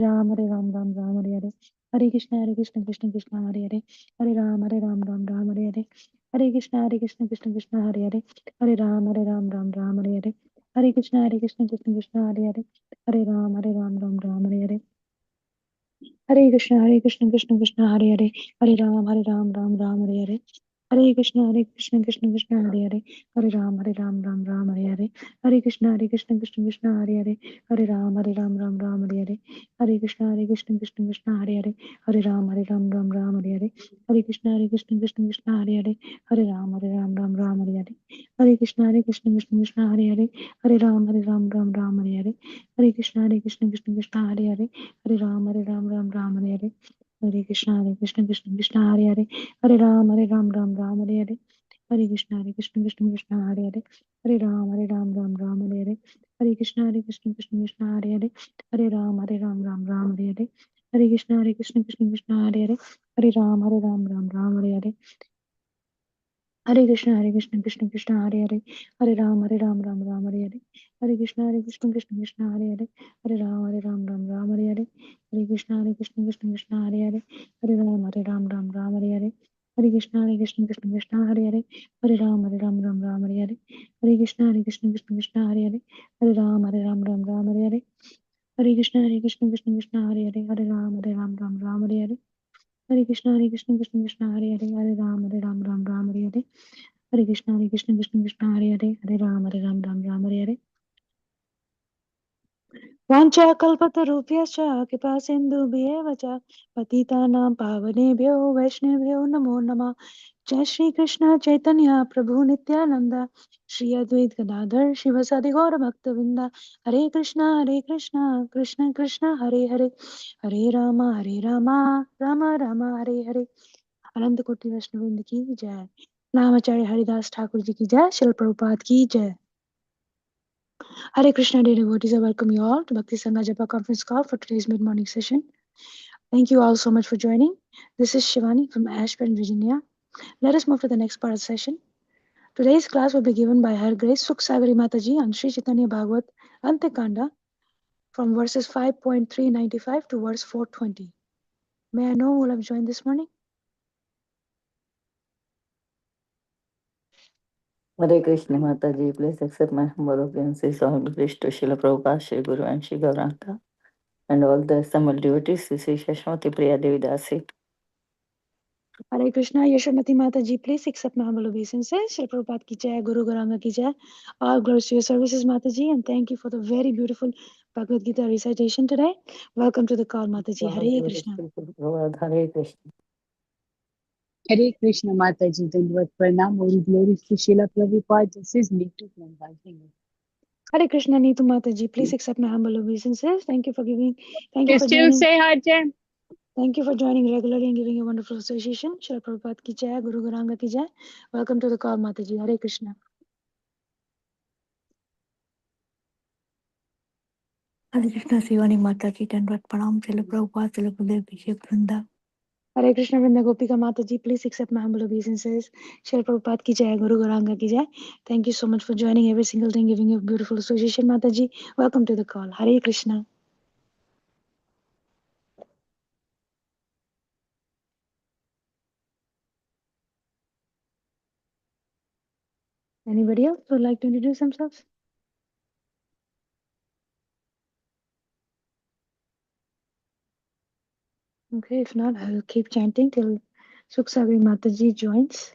Ram Hare Ram Ram Ram Hare Hare. Hare Krishna Krishna Krishna Hare Hare. Hare Ram Ram Ram Hare Hare. Hare Krishna Krishna Krishna Hare Hare. Hare Ram Ram Ram Hare Hare. Hare Krishna Krishna Hare Hare. Hare Ram Ram Hare Hare. Hare Krishna Krishna Krishna Hare Hare. Hare Ram Ram Hare Hare. Hare Krishna Krishna Krishna Hare Hare. Hare Ram Ram Hare Hare. Hare Krishna Krishna Krishna Hare Hare. Hare Ram Ram Hare Hare. Hare Krishna Krishna Krishna Hare Hare. Hare Ram Ram Hare Hare. Hare Krishna Krishna Krishna Hare Hare. Hare Ram Ram Hare Hare. Hare Krishna Krishna Krishna Hare Hare. Hare Ram Ram Hare Hare. Hare Krishna Krishna Krishna Hare Hare. Hare Ram Ram Hare Hare. Hare Krishna Krishna Krishna Hare Hare. Hare Ram Ram Hare Hare. Hare Krishna Krishna Krishna Hare Hare. Hare Ram Ram Hare Hare. Hare Krishna Krishna Krishna Hare Hare. Hare Ram Ram Hare Hare. Hare Krishna Krishna Krishna Hare Hare. Hare Ram Ram Hare Hare. Hare Krishna Krishna Krishna Hare Hare. Hare Ram Ram Hare Hare. Hare Krishna Krishna Krishna Hare Hare. Hare Ram Ram Hare Hare. Hare Krishna Krishna Krishna Hare Hare. Hare Ram Ram Hare Hare. Hare Krishna Krishna Krishna Hare Hare. Hare Ram Ram Hare Hare. Hare Krishna Krishna Krishna Hare Hare. Hare Ram Ram Hare Hare. Hare Krishna Krishna Krishna Hare Hare. Hare Ram Ram Hare Hare. Hare Krishna Krishna Krishna Hare Hare. Hare Ram Ram Hare Hare. Hare Krishna Krishna Krishna Hare Hare. Hare Ram Ram Hare Hare. वाञ्छा कल्पतरुभ्यश्च कृपा सिन्धुभ्येव च पतितानां पावनेभ्यो वैष्णवेभ्यो नमो नमः। जय श्री कृष्ण चैतन्य प्रभु नित्यानंद श्री अद्वैत गदाधर शिवसादि गौर भक्तवृंदा। हरे कृष्णा कृष्ण कृष्ण हरे हरे, हरे राम राम राम हरे हरे। अनंत कोटि वैष्णववृंद की जय। नामाचार्य हरिदास ठाकुर जी की जय। शिल प्रभुपाद की जय। Hare Krishna, dear devotees, I welcome you all to Bhakti Sangha Japa conference call for today's mid-morning session. Thank you all so much for joining. This is Shivani from Ashburn, Virginia. Let us move to the next part of the session. Today's class will be given by Her Grace Sukha Sagari Mataji on Sri Caitanya Bhaagvata Antya from verses 5.395 to verse 420. May I know who will have joined this morning? Hare Krishna Mataji, please accept my humble obeisances. All glories to Srila Prabhupada, Shri Guru and Shri Gauranga, and all the assembled devotees, Sri Shashmati Priya Devi Dasi. Hare Krishna, Yashamati Mataji, please accept my humble obeisances. Shri Prabhupada ki jai, Guru Gauranga ki jai. All glories to your services, Mataji, and thank you for the very beautiful Bhagavad Gita recitation today. Welcome to the call, Mataji. Hare Krishna. Hare Krishna. Hare Krishna Mataji, Dandvat Pranam, all glories to Srila Prabhupada. This is Neetu from Baltimore. Hare Krishna, Neetu Mataji, please accept my humble obeisances. Thank you for giving, thank you for Still joining. say Hajj. Thank you for joining regularly and giving a wonderful association. Shri Prabhupada ki jai, Guru Gauranga ki jai. Welcome to the call, Mataji. Hare Krishna. Hare Krishna, Shivani Mataji, Dandvat Pranam, Srila Prabhupada, Srila Gurudev Ji, Vrinda. Hare Krishna Vrinda Gopika Mataji, please accept my humble obeisances. Shri Prabhupada ki jai, Guru Gauranga ki jai. Thank you so much for joining every single day and giving a beautiful association, Mataji. Welcome to the call. Hare Krishna. Anybody else who would like to introduce themselves? Okay, if not, I will keep chanting till Sukha Sagari Mataji joins.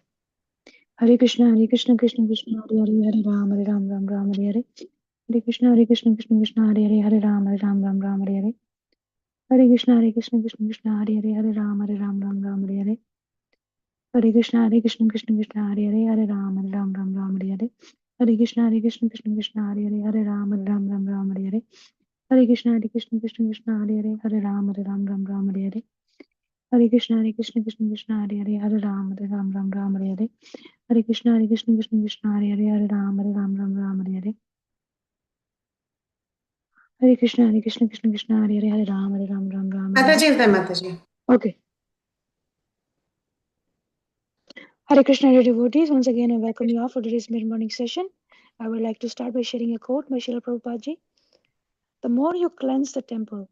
Hare Krishna Krishna Krishna Hare Hare, Hare Ram Ram Ram Hare Hare. Hare Krishna Krishna Krishna Hare Hare, Hare Ram Ram Hare Hare. Hare Krishna Krishna Hare Hare, Hare Ram Ram Hare Hare. Hare Krishna Krishna Hare Hare, Hare Ram Ram Hare Hare. Hare Krishna Krishna Hare Hare, Hare Ram Ram Hare Hare. Hare Krishna Krishna Hare Hare, Hare Ram Ram Hare Hare. Hare Krishna Krishna Hare Hare, Hare Ram Ram Hare Hare. Hare Krishna Krishna Hare Hare, Hare Ram Ram Hare Hare. Hare Krishna Krishna Hare Hare, Hare Ram Ram Hare Hare. Mataji. Okay. Hare Krishna, dear devotees. Once again, I welcome you all for today's mid-morning session. I would like to start by sharing a quote by Srila Prabhupada ji. The more you cleanse the temple,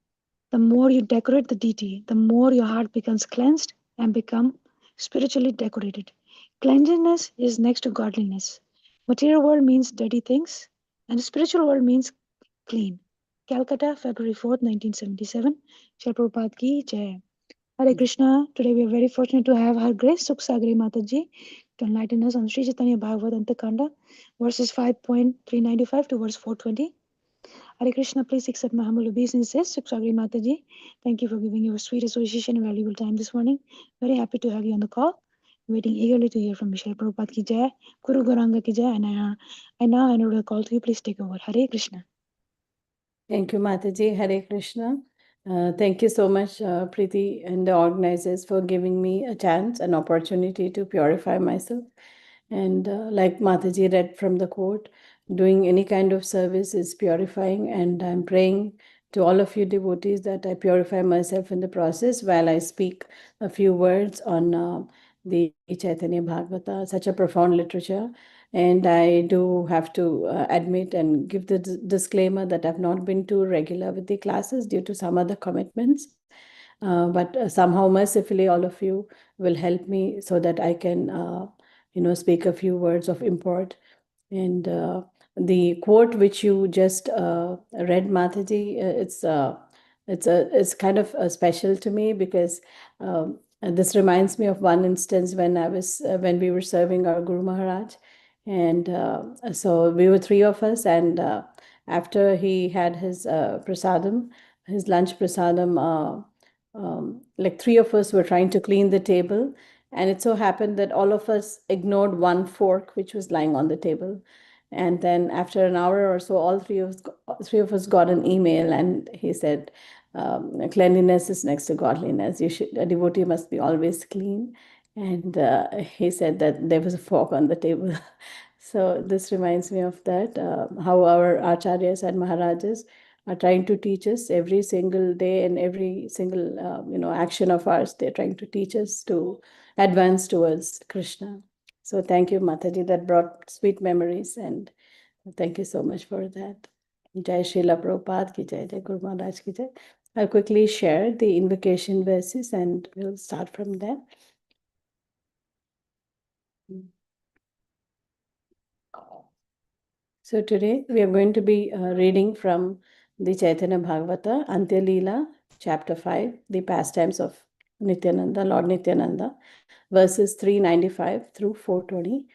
the more you decorate the deity, the more your heart becomes cleansed and become spiritually decorated. Cleanliness is next to godliness. Material world means dirty things, and the spiritual world means clean. Calcutta, February 4th, 1977. Srila Prabhupada ki Jai. Hare Krishna. Today we are very fortunate to have Her Grace Sukha Sagari Mataji to enlighten us on Sri Caitanya Bhaagvata Antya khanda, verses 5.395 to verse 420. Hare Krishna, please accept my humble obeisances. Sukha Sagari Mataji, thank you for giving your sweet association and valuable time this morning. Very happy to have you on the call. Waiting eagerly to hear from Srila Prabhupada ki Jai, Guru Gauranga ki Jai, and I now hand over the call to you. Please take over. Hare Krishna. Thank you, Mataji. Hare Krishna. Thank you so much, Preeti and the organizers, for giving me a chance, an opportunity to purify myself. And like Mataji read from the quote, doing any kind of service is purifying. And I'm praying to all of you devotees that I purify myself in the process while I speak a few words on the Caitanya Bhagavata, such a profound literature. And I do have to admit and give the disclaimer that I've not been too regular with the classes due to some other commitments. But somehow, mercifully, all of you will help me so that I can, speak a few words of import. And the quote which you just read, Mataji, it's kind of special to me because this reminds me of one instance when when we were serving our Guru Maharaj, and so we were three of us, and after he had his prasadam, his lunch prasadam, like three of us were trying to clean the table, and it so happened that all of us ignored one fork which was lying on the table. And then after an hour or so, all three of us got an email, and he said, cleanliness is next to godliness. A devotee must be always clean. And he said that there was a fork on the table. So this reminds me of that, how our acharyas and maharajas are trying to teach us every single day, and every single action of ours. They're trying to teach us to advance towards Krishna. So thank you, Mataji. That brought sweet memories, and thank you so much for that. Jai Srila Prabhupada ki Jai, Jai Guru Maharaj ki Jai. I'll quickly share the invocation verses and we'll start from there. So today we are going to be reading from the Caitanya Bhaagvata Antya Leela, chapter 5, the pastimes of Nityananda, Lord Nityananda, verses 395 through 420.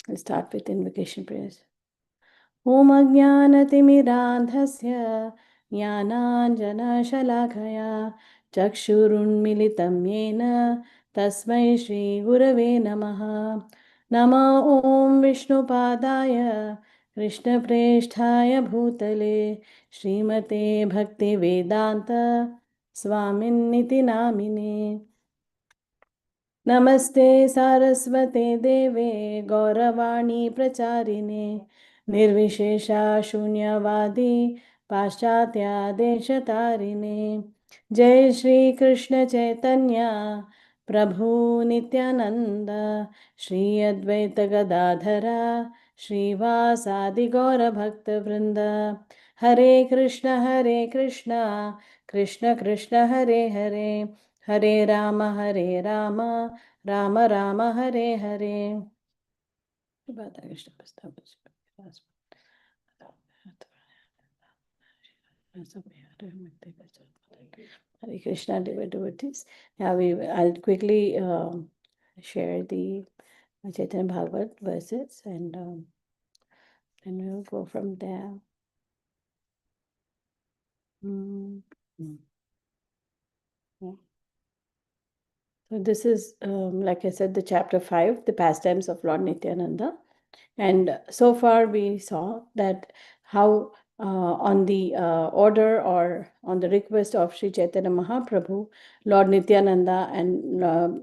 We'll start with invocation prayers. Om Ajnanatimirandhasya Jnananjanashalakaya Chakshurunmilitam Yena Tasmai Shri Gurave Namaha. Nama Om Vishnupadaya Krishnapreshthaya Bhutale Srimate Bhakti Vedanta Swaminiti Namine. नमस्ते सारस्वते देवे गौरवाणी प्रचारिणे निर्विशेषा शून्यवादी पाश्चात्यादेशतारिणे. जय श्री कृष्ण चैतन्य प्रभु नित्यानंद श्री अद्वैत गदाधरा श्रीवासादि गौर भक्त वृंद. हरे कृष्ण कृष्ण कृष्ण हरे हरे, हरे Ram Ram Ram Hare Hare. Hare Krishna, devotees. I'll quickly share the Chaitanya Bhagavat verses, and we'll go from there. So this is, like I said, the chapter 5, the pastimes of Lord Nityananda. And so far we saw that how on the order or on the request of Sri Chaitanya Mahaprabhu, Lord Nityananda and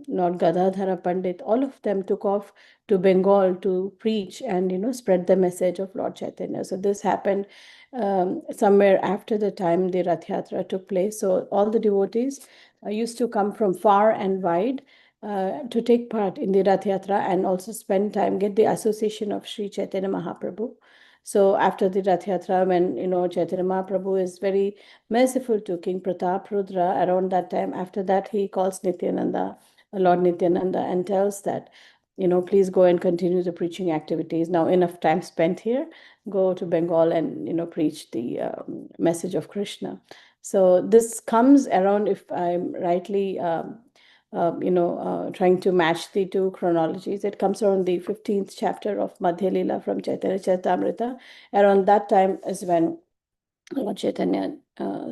Lord Gadadhara Pandit, all of them took off to Bengal to preach and spread the message of Lord Chaitanya. So this happened somewhere after the time the Rath Yatra took place. So all the devotees used to come from far and wide to take part in the Rath Yatra and also spend time, get the association of Sri Chaitanya Mahaprabhu. So after the Rath Yatra, when Chaitanya Mahaprabhu is very merciful to King Pratap Rudra, around that time, after that he calls Nityananda, Lord Nityananda, and tells that, please go and continue the preaching activities. Now enough time spent here, go to Bengal and preach the message of Krishna. So this comes around, if I'm rightly trying to match the two chronologies, it comes around the 15th chapter of Madhya Lila from Chaitanya Charitamrita. Around that time is when Lord Chaitanya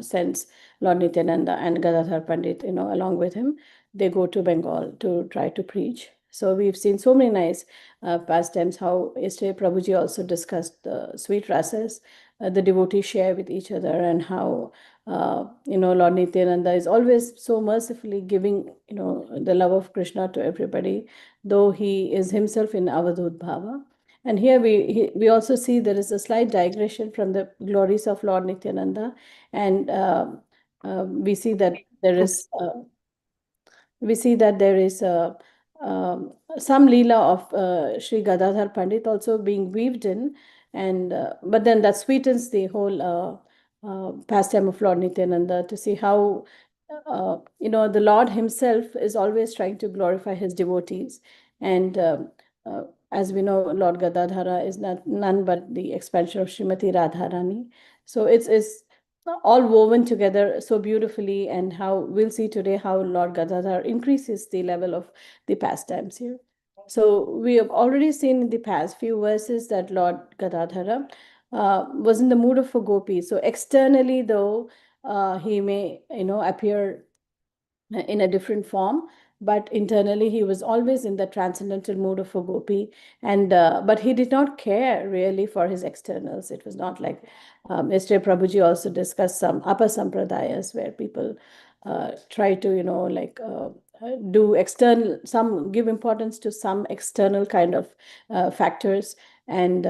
sends Lord Nityananda and Gadadhar Pandit, along with him. They go to Bengal to try to preach. So we've seen so many nice pastimes. How yesterday Prabhuji also discussed the sweet rasas, the devotees share with each other, and how Lord Nityananda is always so mercifully giving the love of Krishna to everybody, though he is himself in Avadhut Bhava. And here we also see there is a slight digression from the glories of Lord Nityananda, and we see that there is some leela of Sri Gadadhar Pandit also being weaved in, and but then that sweetens the whole pastime of Lord Nityananda, to see how the Lord himself is always trying to glorify his devotees. And uh, as we know, Lord Gadadhara is none but the expansion of Srimati Radharani. So it's all woven together so beautifully, and how we'll see today how Lord Gadadhar increases the level of the pastimes here. So we have already seen in the past few verses that Lord Gadadhara was in the mood of a gopi. So externally, though, he may appear in a different form, but internally he was always in the transcendental mood of a gopi. And but he did not care really for his externals. It was not like yesterday Prabhuji also discussed some upper sampradayas where people try to do external, some give importance to some external kind of factors. And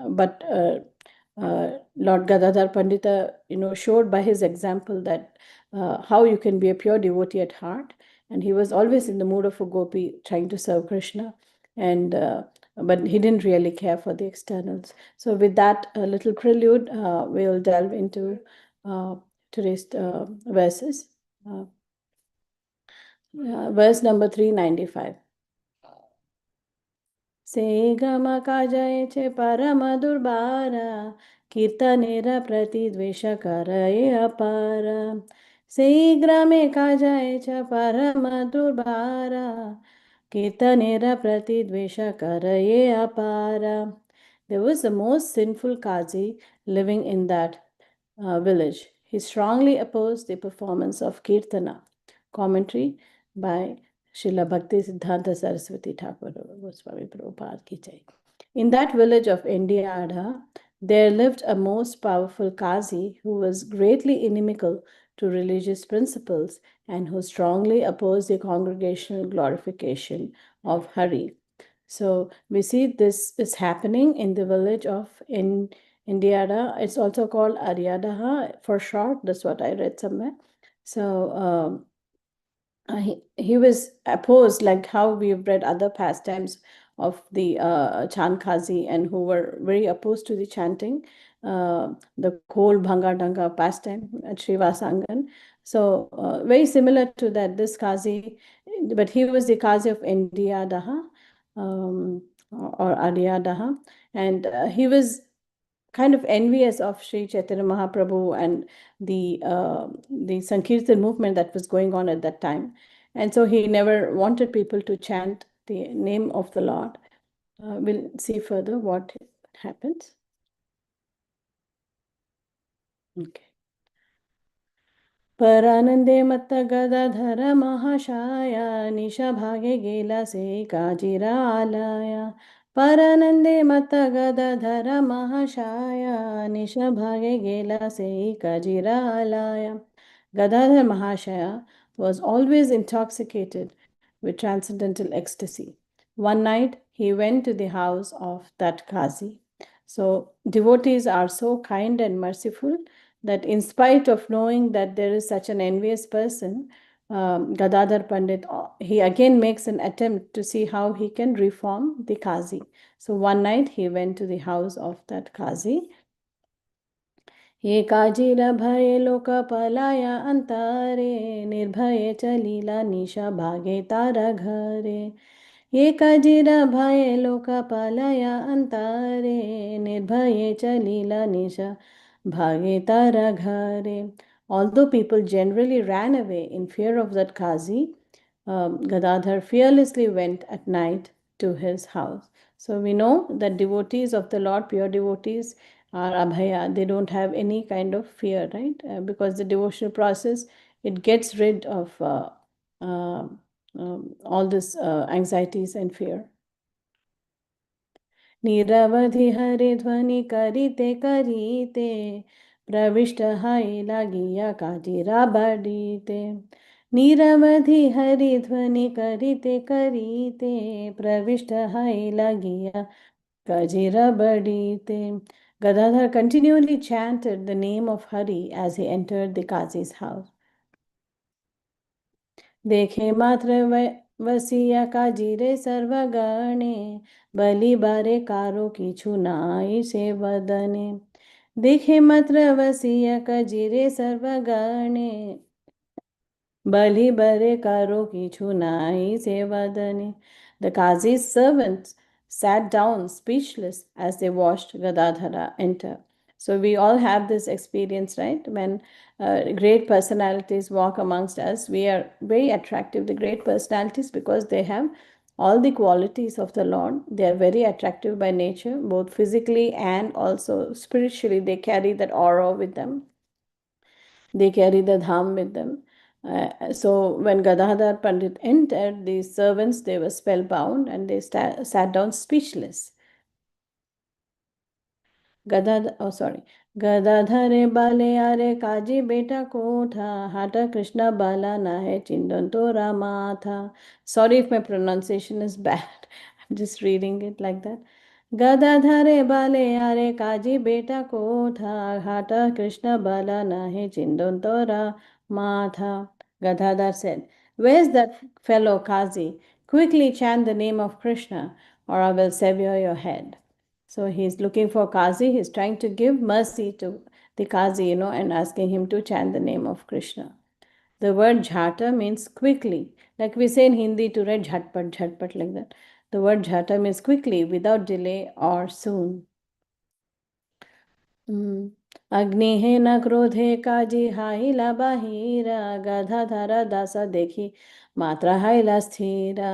but Lord Gadadhar Pandita showed by his example that how you can be a pure devotee at heart. And he was always in the mood of a gopi trying to serve Krishna. And but he didn't really care for the externals. So with that little prelude, we'll delve into today's verses. Verse number 395. Se gama kajaye che parama durbara, kirtanera pratidvesha karaye apara. Se grame kajaye cha parama durbara, kirtanera pratidvesha karaye apara. There was the most sinful Kazi living in that village. He strongly opposed the performance of Kirtana. Commentary by Srila Bhakti Siddhanta Saraswati Thakur Goswami Prabhupada ki jai. In that village of Indiada, there lived a most powerful Qazi who was greatly inimical to religious principles and who strongly opposed the congregational glorification of Hari. So we see this is happening in the village of Indiada. It's also called Aryadaha for short. That's what I read somewhere. So he was opposed, like how we've read other pastimes of the Chandkazi, and who were very opposed to the chanting, the whole Bhanga Danga pastime at Srivasangan. So very similar to that, this Kazi, but he was the Kazi of India Daha, or Arya Daha, and he was kind of envious of Sri Chaitanya Mahaprabhu and the Sankirtan movement that was going on at that time. And so he never wanted people to chant the name of the Lord. We'll see further what happens. Okay. परानंदे मत गदाधर महाशाया निशा भागे गेला से काजीरा आलाया परानंदे मत गदाधर महाशाया निशा भागे गेला से काजीरा आलाया. Gadadhar Mahashaya was always intoxicated with transcendental ecstasy. One night he went to the house of that Qazi. So devotees are so kind and merciful that in spite of knowing that there is such an envious person, Gadadhar Pandit, he again makes an attempt to see how he can reform the Qazi. So one night he went to the house of that Qazi. Ye Kajira bhaye loka palaya antare, nirbhaye chalila nisha bhage tara ghare. Ye Kajira bhaye loka palaya antare, nirbhaye chalila nisha bhage tara ghare. Although people generally ran away in fear of that Qazi, Gadadhar fearlessly went at night to his house. So we know that devotees of the Lord, pure devotees, are abhaya. They don't have any kind of fear, right? Because the devotional process, it gets rid of uh, all this anxieties and fear. निरवधि Hari ध्वनि करिते करिते प्रविष्ट हाय लागिया काजिरा बडीते निरवधि हरि ध्वनि करिते करिते प्रविष्ट हाय लागिया kajira badite. Gadadhar continually chanted the name of Hari as he entered the Qazi's house. देखे मात्र वसिया काजीरे सर्वगणे बलि बारे कारो की छुनाई से वदने देखे मात्र वसिया काजीरे सर्वगणे बलि बरे कारो की छुनाई से वदने. The Qazi's servants sat down speechless as they watched Gadadhara enter. So we all have this experience, right? When great personalities walk amongst us, we are very attractive, the great personalities, because they have all the qualities of the Lord. They are very attractive by nature, both physically and also spiritually. They carry that aura with them. They carry the dham with them. So when Gadadhar Pandit entered, the servants, they were spellbound and they sat down speechless. Gadadhare bale are kaji beta kotha hata Krishna bala nahe chindanto ramatha. Sorry if my pronunciation is bad. I'm just reading it like that. Gadadhare bale are kaji beta kotha hata Krishna bala nahe chindanto ramatha. Gadadhar said, "Where's that fellow Kazi? Quickly chant the name of Krishna, or I will sever your head." So he's looking for Kazi. He's trying to give mercy to the Kazi, and asking him to chant the name of Krishna. The word jhata means quickly. Like we say in Hindi to read jhatpat, jhatpat like that. The word jhata means quickly, without delay or soon. अग्नि न क्रोधे काजी हाइला बाहिरा गधाधरा दासा देखी मात्रा हाइला स्थिरा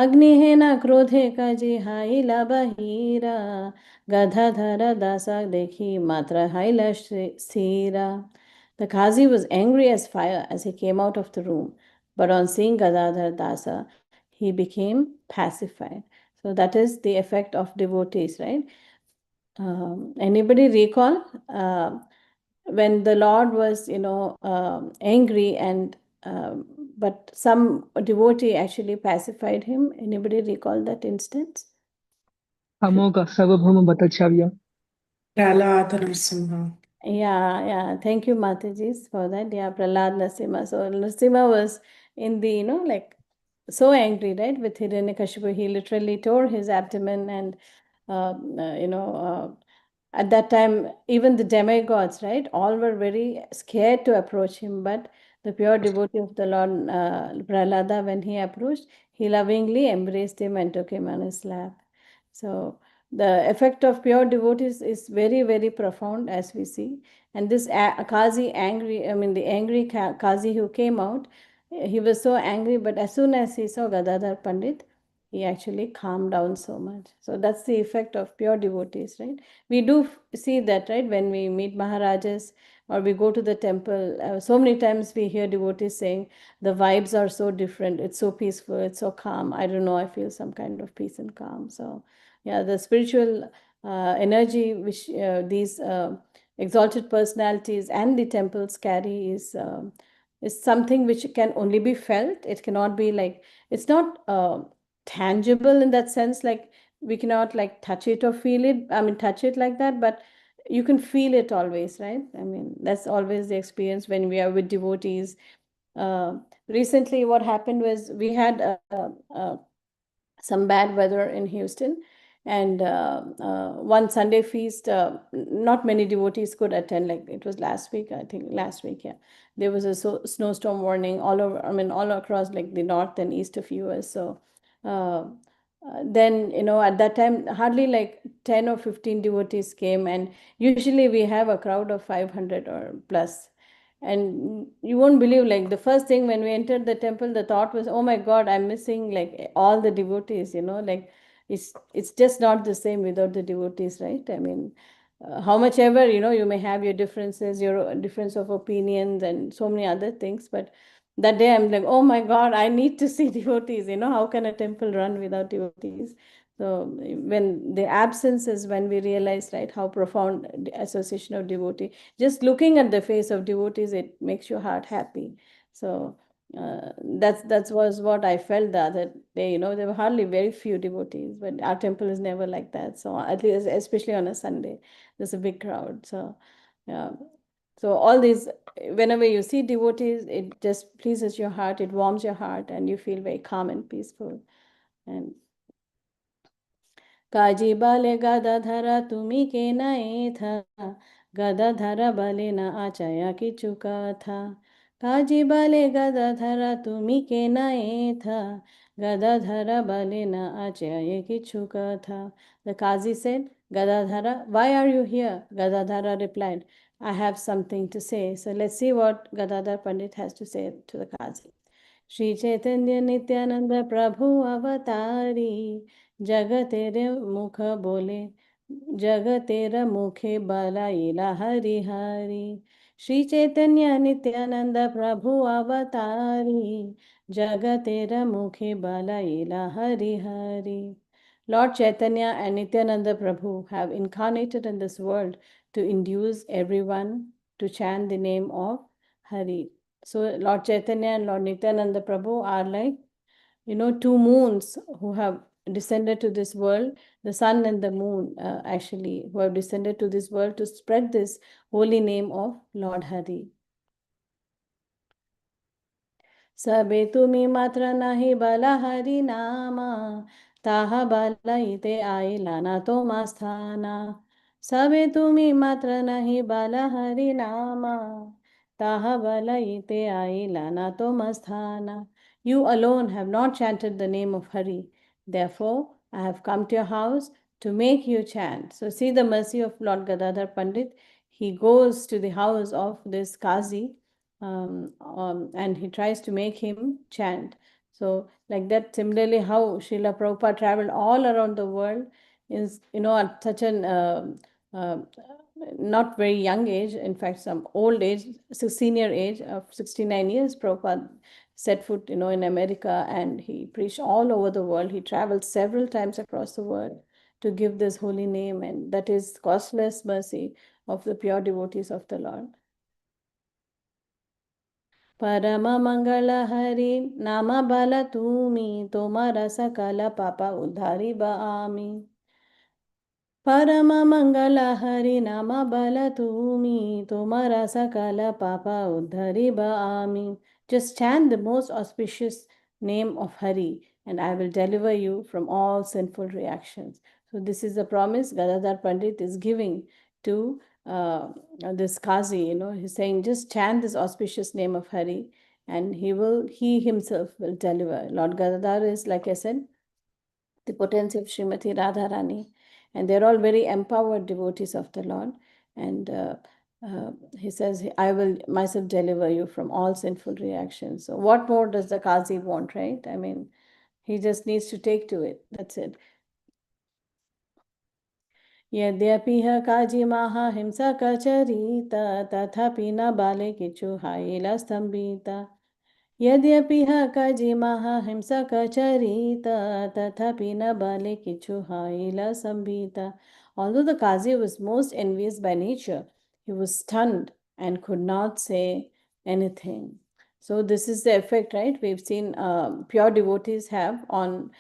अग्नि न क्रोधे काजी हाइला बाहिरा गधाधरा dasa dekhi matra haila sthira. The Qazi was angry as fire as he came out of the room, but on seeing Gadadhar Dasa, he became pacified. So that is the effect of devotees, right? Anybody recall when the Lord was, angry and but some devotee actually pacified him? Anybody recall that instance? Amoga Sarvabhauma Bhattacharya. Prahlad Narasimha. Yeah. Thank you, Mataji, for that. Yeah, Prahlad Narasimha. So Narasimha was in the, so angry, right, with Hiranyakashipu. He literally tore his abdomen and, at that time, even the demigods, right, all were very scared to approach him. But the pure devotee of the Lord, Prahlada, when he approached, he lovingly embraced him and took him on his lap. So the effect of pure devotees is very, very profound, as we see. And this Kazi the angry Kazi who came out, he was so angry, but as soon as he saw Gadadhar Pandit, he actually calmed down so much. So that's the effect of pure devotees, right? We do see that, right? When we meet Maharajas or we go to the temple, so many times we hear devotees saying, the vibes are so different, it's so peaceful, it's so calm. I don't know, I feel some kind of peace and calm. So yeah, the spiritual energy which these exalted personalities and the temples carry is something which can only be felt. It cannot be like, it's not tangible in that sense, like we cannot like touch it or feel it, touch it like that, but you can feel it always, right? That's always the experience when we are with devotees. recently what happened was we had some bad weather in Houston, and one Sunday feast, not many devotees could attend. Like it was last week, I think last week, yeah. There was a snowstorm warning all over. I mean, all across like the north and east of US. So uh, then at that time hardly like 10 or 15 devotees came, and usually we have a crowd of 500 or plus. And you won't believe, like the first thing when we entered the temple, the thought was, oh my god, I'm missing like all the devotees, like it's just not the same without the devotees, right? I mean, how much ever you may have your differences, your difference of opinions and so many other things, but that day I'm like, oh my god, I need to see devotees. How can a temple run without devotees? So when the absence is when we realize, right, how profound the association of devotee. Just looking at the face of devotees, it makes your heart happy. So that was what I felt the other day. There were hardly very few devotees, but our temple is never like that. So at least, especially on a Sunday, there's a big crowd. So yeah. So all these, whenever you see devotees, it just pleases your heart, it warms your heart, and you feel very calm and peaceful. And काजी बाले गदाधर तुम्ही के नए था, गदाधर बले न आचाया की चुका था। काजी बाले गदाधर तुम्ही के नए था, गदाधर बले न आचाया की चुका था। The Kazi said, Gadadhara, why are you here? Gadadhara replied, I have something to say. So let's see what Gadadhar Pandit has to say to the Kazi. Shri Chaitanya Nityanand प्रभु अवतारी, जग तेरे मुख बोले, जग तेरा मुखे बलाइला हरि हरि। श्री चैतन्य नित्यानंद प्रभु अवतारी, जग तेरा मुखे बलाइला Hari Hari. Lord Chaitanya and Nityananda Prabhu have incarnated in this world to induce everyone to chant the name of Hari. So Lord Chaitanya and Lord Nityananda Prabhu are like, two moons who have descended to this world, the sun and the moon, actually, who have descended to this world to spread this holy name of Lord Hari. सबे तुम्ही मात्र नाही बला हरि नामा, ताहा बला इते आईला ना तो मास्थाना। सबे तुम्ही मात्र नाही बला हरि नामा, ताहा बला इते आईला ना तो मास्थाना। You alone have not chanted the name of Hari. Therefore, I have come to your house to make you chant. So see the mercy of Lord Gadadhar Pandit. He goes to the house of this Qazi, and he tries to make him chant. So like that, similarly, how Srila Prabhupada traveled all around the world is, at such an uh, not very young age, in fact, some old age, senior age of 69 years, Prabhupada set foot, in America, and he preached all over the world. He traveled several times across the world to give this holy name, and that is costless mercy of the pure devotees of the Lord. परम मंगल हरि नाम बल तुमी, तोमर सकल पापा उद्धारी बामी। परम मंगल हरि नाम बल तुमी, तोमर सकल पापा उद्धारी बामी। Just chant the most auspicious name of Hari, and I will deliver you from all sinful reactions. So this is the promise Gadadhar Pandit is giving to this Qazi. He's saying, just chant this auspicious name of Hari, and he himself will deliver. Lord Gadadhar is, like I said, the potency of Srimati Radharani, and they're all very empowered devotees of the Lord. And he says, I will myself deliver you from all sinful reactions. So what more does the Qazi want, right? I mean, he just needs to take to it. That's it. यद्यपि काजी महा हिंसा कचरीत, तथापि न बाले किचु हाइला स्तंभिता। यद्यपि काजी महा हिंसा कचरीत, तथापि न बाले किचु हाइला स्तंभिता। Although the Qazi was most envious by nature, he was stunned and could not say anything. So this is the effect, right? We've seen pure devotees have on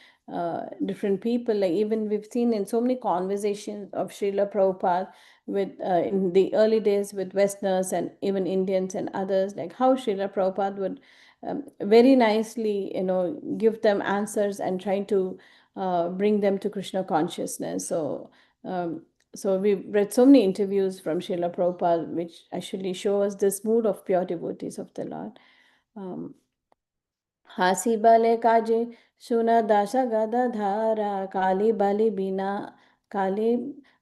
different people. Like even we've seen in so many conversations of Srila Prabhupada with in the early days with Westerners and even Indians and others, like how Srila Prabhupada would very nicely, give them answers and trying to bring them to Krishna consciousness. So we've read so many interviews from Srila Prabhupada, which actually show us this mood of pure devotees of the Lord. हासी बले काजे सुना दास गदा धारा काली बलि बिना काली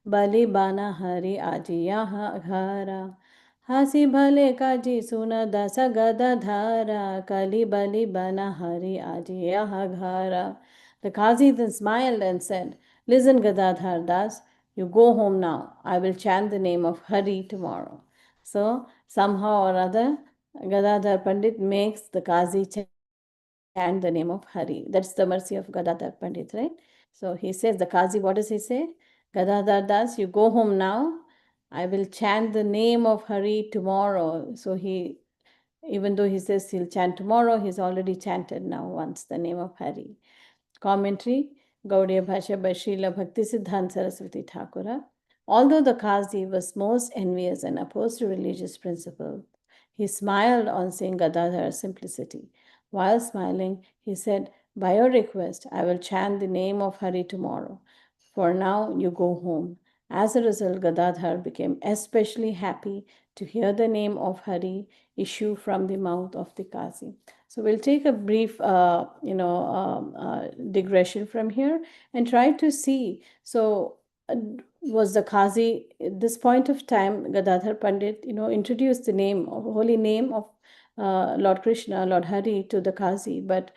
बलि बाना हरि आजी यहाँ घरा हासी भले काजी सुना दास गदा धारा काली बलि बना हरि आजी यहाँ घरा. The Qazi then smiled and said, "Listen, Gadadhar Das, you go home now. I will chant the name of Hari tomorrow." So somehow or other, Gadadhar Pandit makes the Qazi chant the name of Hari. That's the mercy of Gadadhar Pandit, right? So he says, the Qazi, what does he say? Gadadhar Das, you go home now. I will chant the name of Hari tomorrow. So even though he says he'll chant tomorrow, he's already chanted now once the name of Hari. Commentary, Gaudiya Bhasha by Srila Bhakti Siddhanta Saraswati Thakura. Although the Qazi was most envious and opposed to religious principles, he smiled on seeing Gadadhar's simplicity. While smiling, he said, "By your request, I will chant the name of Hari tomorrow. For now, you go home." As a result, Gadadhar became especially happy to hear the name of Hari issue from the mouth of the Qazi. So we'll take a brief, digression from here and try to see. So was the Qazi at this point of time, Gadadhar Pandit, introduced the holy name of Lord Krishna, Lord Hari to the Qazi, but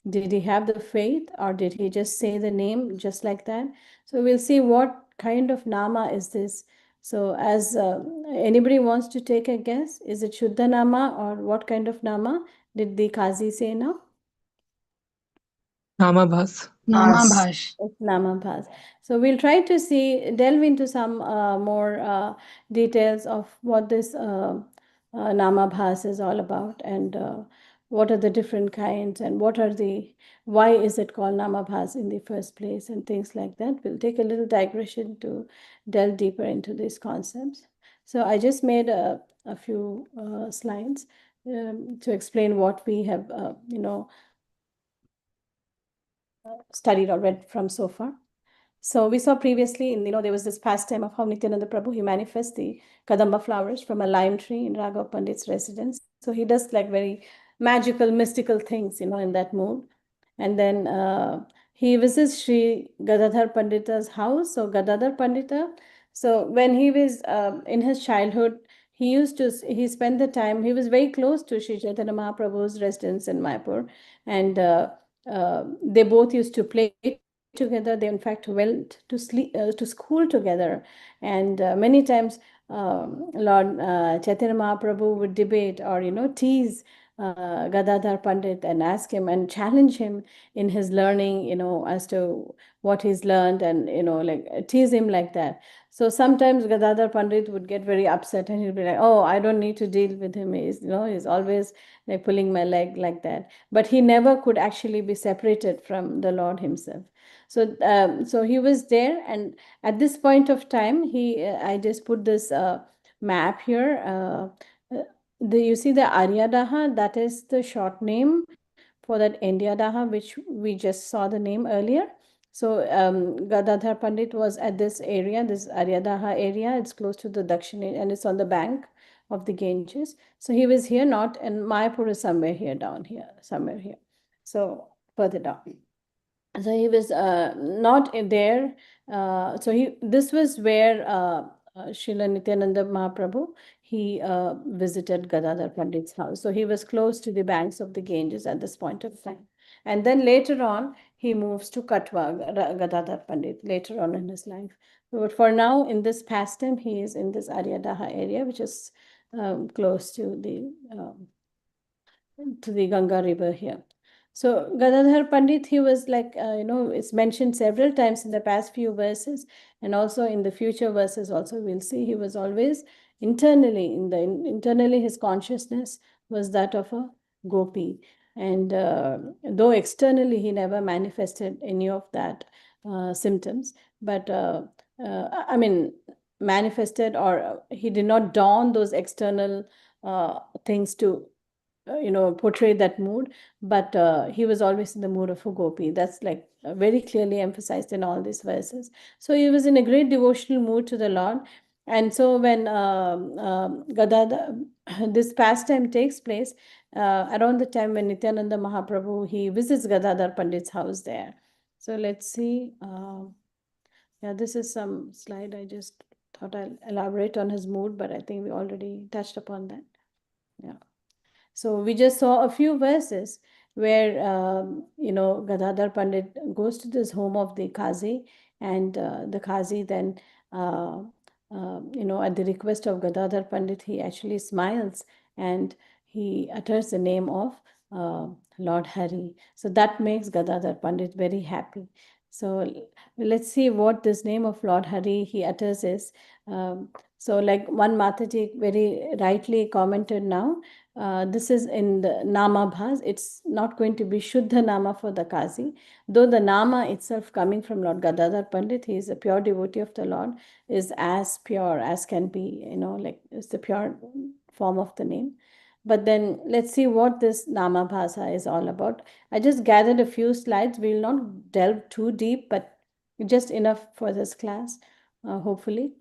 did he have the faith or did he just say the name just like that? So we'll see what kind of nama is this. So as anybody wants to take a guess, is it Shuddha Nama or what kind of nama did the Qazi say now? Namabhas. Namabhash. It's Namabhas. So we'll try to delve into some more details of what this Namabhas is all about and what are the different kinds and why is it called Namabhas in the first place and things like that. We'll take a little digression to delve deeper into these concepts. So I just made a few slides to explain what we have, studied or read from so far. So we saw previously, there was this pastime of how Nityananda Prabhu, he manifests the Kadamba flowers from a lime tree in Raghav Pandit's residence. So he does like very magical, mystical things, in that mood. And then he visits Sri Gadadhar Pandita's house. So Gadadhar Pandita, so when he was in his childhood, he spent the time, he was very close to Sri Chaitanya Mahaprabhu's residence in Mayapur. And they both used to play together. They in fact went to school together, and many times Lord Chaitanya Mahaprabhu would debate or tease Gadadhar Pandit and ask him and challenge him in his learning, as to what he's learned and like tease him like that. So sometimes Gadadhar Pandit would get very upset and he'd be like, "Oh, I don't need to deal with him. He's always like pulling my leg like that." But he never could actually be separated from the Lord himself. So he was there, and at this point of time, I just put this map here. You see the Aryadaha, that is the short name for that India Daha, which we just saw the name earlier. So Gadadhar Pandit was at this area, this Aryadaha area. It's close to the Dakshini, and it's on the bank of the Ganges. So he was here, not, and Mayapur is somewhere here, down here, somewhere here. So further down. So he was not there. This was where Srila Nityananda Mahaprabhu, he visited Gadadhar Pandit's house. So he was close to the banks of the Ganges at this point of time. And then later on, he moves to Katwa, Gadadhar Pandit, later on in his life. But for now, in this pastime, he is in this Aryadaha area, which is close to the Ganga River here. So Gadadhar Pandit, he was like, it's mentioned several times in the past few verses, and also in the future verses also we'll see he was always internally, internally his consciousness was that of a gopi. And though externally he never manifested any of that symptoms, but I mean, manifested, or he did not don those external things to portray that mood, but he was always in the mood of a gopi. That's like very clearly emphasized in all these verses. So he was in a great devotional mood to the Lord. And so when Gadadhar, this pastime takes place around the time when Nityananda Mahaprabhu, he visits Gadadhar Pandit's house there. So let's see. Yeah, this is some slide. I just thought I'll elaborate on his mood, but I think we already touched upon that. Yeah. So we just saw a few verses where, Gadadhar Pandit goes to this home of the Qazi, and the Qazi then, at the request of Gadadhar Pandit, he actually smiles and he utters the name of Lord Hari. So that makes Gadadhar Pandit very happy. So let's see what this name of Lord Hari he utters is. So like one Mataji very rightly commented now, this is in the Nama Bhas. It's not going to be Shuddha Nama for the Qazi. Though the Nama itself coming from Lord Gadadhar Pandit, he is a pure devotee of the Lord, is as pure as can be, like it's the pure form of the name. But then let's see what this Nama Bhasa is all about. I just gathered a few slides. We will not delve too deep, but just enough for this class, hopefully.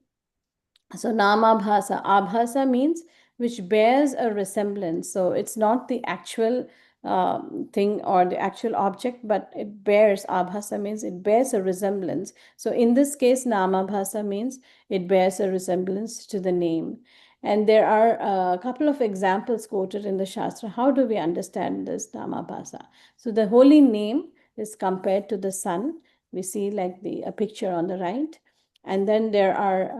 So Nama Bhasa. Abhasa means which bears a resemblance. So it's not the actual thing or the actual object, but it bears, Abhasa means it bears a resemblance. So in this case, Nama Bhasa means it bears a resemblance to the name. And there are a couple of examples quoted in the Shastra. How do we understand this Nama Bhasa? So the holy name is compared to the sun. We see like a picture on the right. And then there are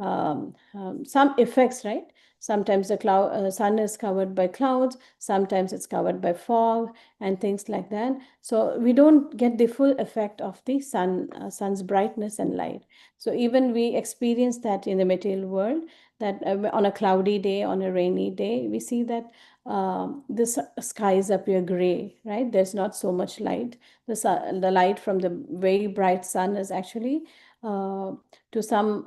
some effects, right? Sometimes the sun is covered by clouds, sometimes it's covered by fog and things like that. So we don't get the full effect of the sun's brightness and light. So even we experience that in the material world, that on a cloudy day, on a rainy day, we see that the skies appear gray, right? There's not so much light. The light from the very bright sun is actually to some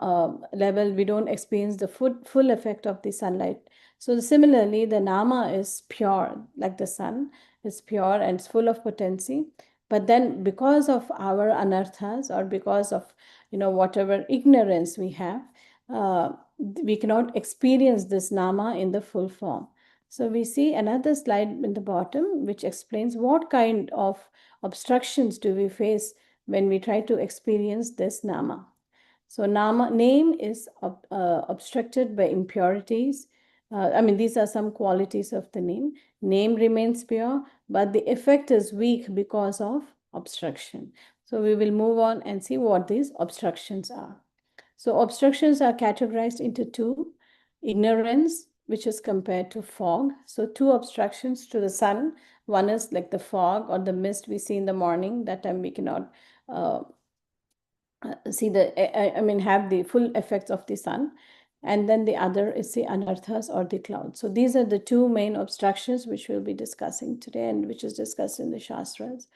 level, we don't experience the full effect of the sunlight. So similarly, the Nama is pure, like the sun is pure and it's full of potency. But then because of our anarthas, or because of, whatever ignorance we have, we cannot experience this Nama in the full form. So we see another slide in the bottom, which explains what kind of obstructions do we face when we try to experience this Nama. So name is obstructed by impurities. These are some qualities of the name. Name remains pure, but the effect is weak because of obstruction. So we will move on and see what these obstructions are. So obstructions are categorized into two: ignorance, which is compared to fog. So two obstructions to the sun. One is like the fog or the mist we see in the morning. That time we cannot have the full effects of the sun. And then the other is the anarthas or the clouds. So these are the two main obstructions which we'll be discussing today, and which is discussed in the Shastras.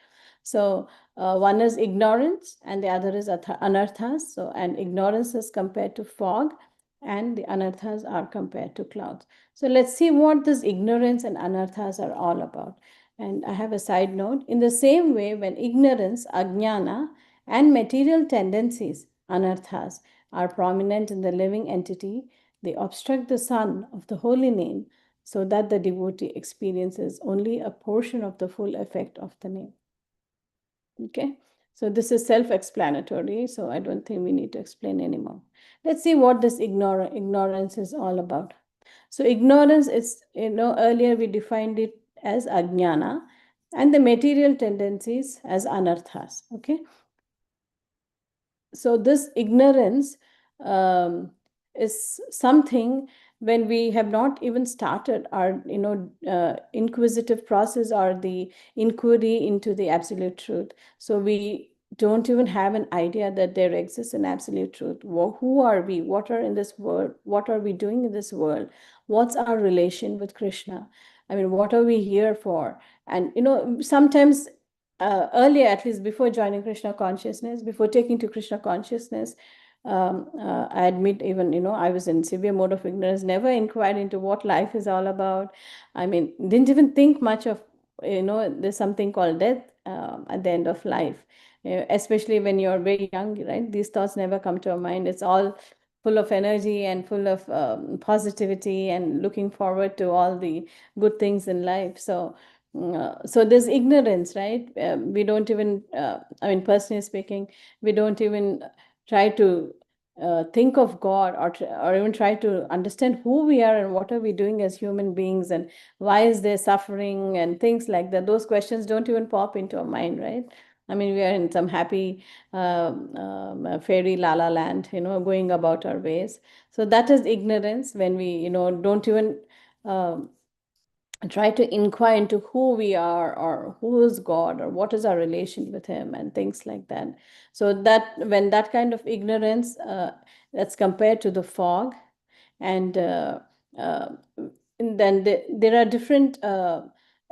So one is ignorance and the other is anarthas. So, and ignorance is compared to fog and the anarthas are compared to clouds. So let's see what this ignorance and anarthas are all about. And I have a side note. In the same way, when ignorance, ajnana, and material tendencies, anarthas, are prominent in the living entity, they obstruct the sun of the holy name, so that the devotee experiences only a portion of the full effect of the name. Okay, so this is self-explanatory, so I don't think we need to explain anymore. Let's see what this ignorance is all about. So ignorance is, earlier we defined it as ajnana, and the material tendencies as anarthas. Okay, so this ignorance is something when we have not even started our inquisitive process or the inquiry into the absolute truth. So we don't even have an idea that there exists an absolute truth. Who are we? What are in this world? What are we doing in this world? What's our relation with Krishna? I mean, what are we here for? And, sometimes earlier, at least before joining Krishna consciousness, before taking to Krishna consciousness, I admit, even, I was in severe mode of ignorance, never inquired into what life is all about. I mean, didn't even think much of, there's something called death at the end of life. Especially when you're very young, right? These thoughts never come to our mind. It's all full of energy and full of positivity and looking forward to all the good things in life. So there's ignorance, right? We don't even, I mean, personally speaking, we don't even try to think of God, or even try to understand who we are and what are we doing as human beings, and why is there suffering and things like that. Those questions don't even pop into our mind, right? I mean, we are in some happy fairy la la land, going about our ways. So that is ignorance, when we, don't even um try to inquire into who we are, or who is God, or what is our relation with Him, and things like that. So that when that kind of ignorance, that's compared to the fog, and uh, then there are different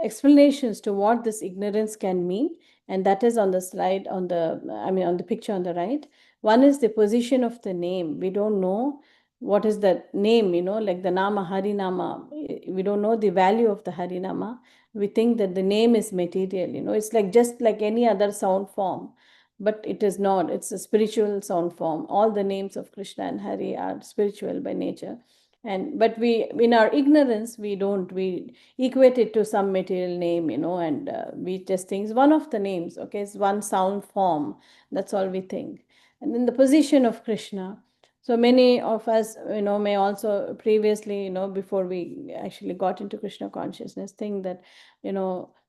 explanations to what this ignorance can mean, and that is on the slide, on the picture on the right. One is the position of the name. We don't know what is that name, like the nama Harinama. We don't know the value of the Harinama. We think that the name is material. It's like just like any other sound form, but it is not. It's a spiritual sound form. All the names of Krishna and Hari are spiritual by nature. But we, in our ignorance, we equate it to some material name, and we just think it's one of the names. Okay, it's one sound form. That's all we think. And then the position of Krishna. So many of us, may also previously, before we actually got into Krishna consciousness, think that,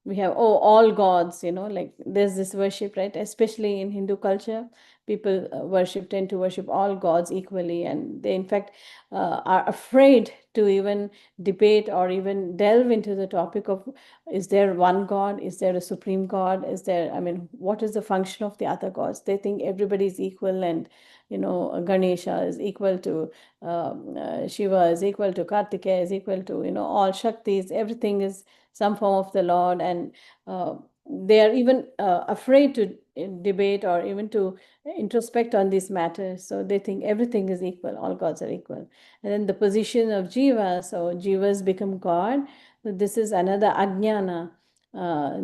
we have, all gods, like there's this worship, right? Especially in Hindu culture, people tend to worship all gods equally, and they, in fact, are afraid to even debate or even delve into the topic of, is there one God? Is there a supreme God? What is the function of the other gods? They think everybody is equal, and Ganesha is equal to Shiva, is equal to Kartikeya, is equal to all Shaktis. Everything is some form of the Lord, and they are even afraid to debate or even to introspect on these matters. So they think everything is equal, all gods are equal. And then the position of Jiva, so Jivas become God. So this is another Ajnana.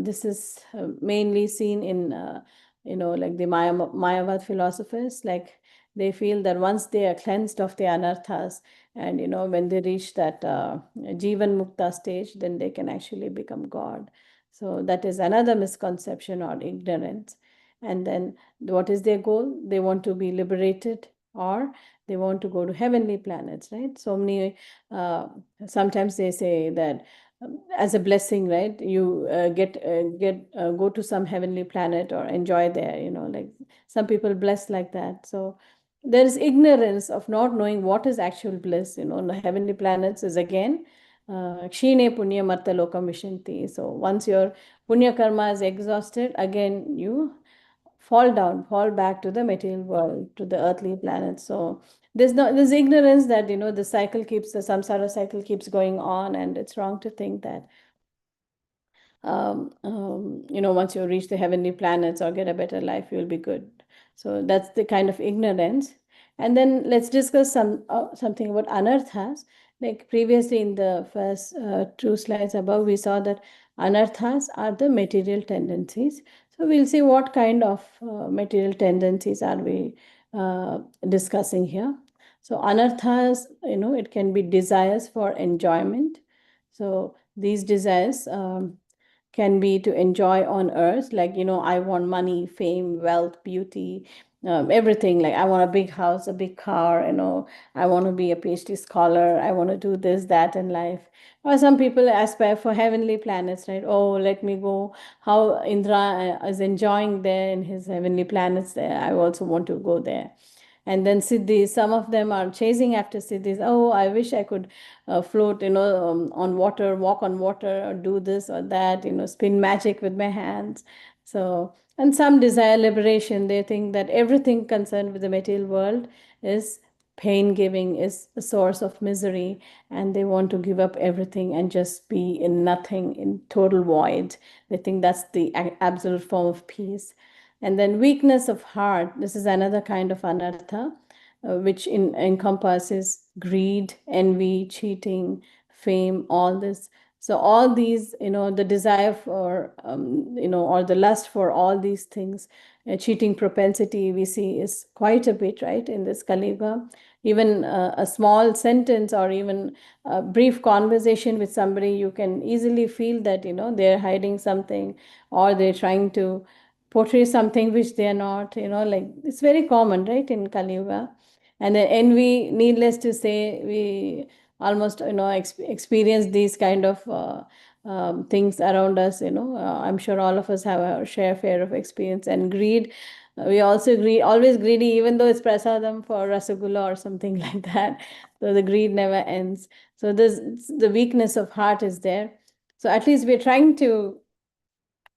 This is mainly seen in, like the Mayavad philosophers, like they feel that once they are cleansed of the anarthas, and when they reach that Jivan Mukta stage, then they can actually become God. So that is another misconception or ignorance. And then what is their goal? They want to be liberated, or they want to go to heavenly planets, right? So many, sometimes they say that as a blessing, right? You go to some heavenly planet or enjoy there, like some people bless like that. So there is ignorance of not knowing what is actual bliss. The heavenly planets is again Kshine Punya Marta Lokam Vishanti. So once your Punya karma is exhausted, again you fall back to the material world, to the earthly planet. So there's ignorance that the samsara cycle keeps going on, and it's wrong to think that once you reach the heavenly planets or get a better life, you'll be good. So that's the kind of ignorance. And then let's discuss something about anarthas. Like previously in the first two slides above, we saw that anarthas are the material tendencies. So we'll see what kind of material tendencies are we discussing here. So anarthas, it can be desires for enjoyment. So these desires can be to enjoy on earth, like I want money, fame, wealth, beauty, everything. Like I want a big house, a big car, I want to be a PhD scholar, I want to do this, that in life. Or some people aspire for heavenly planets, right? Oh, let me go, how Indra is enjoying there in his heavenly planets there, I also want to go there. And then siddhis, some of them are chasing after siddhis. Oh, I wish I could float, on water, walk on water, or do this or that, spin magic with my hands. So, and some desire liberation. They think that everything concerned with the material world is pain giving is a source of misery, and they want to give up everything and just be in nothing, in total void. They think that's the absolute form of peace. And then weakness of heart, this is another kind of anartha, which encompasses greed, envy, cheating, fame, all this. So all these, the desire for, or the lust for all these things, cheating propensity we see is quite a bit, right, in this Kali Yuga. Even a small sentence or even a brief conversation with somebody, you can easily feel that, they're hiding something, or they're trying to portray something which they're not, like it's very common, right, in Kali Yuga. And then envy, needless to say, we almost, experience these kind of things around us, I'm sure all of us have a share of experience. And greed, we also always greedy, even though it's prasadam for rasagulla or something like that. So the greed never ends. So the weakness of heart is there. So at least we're trying to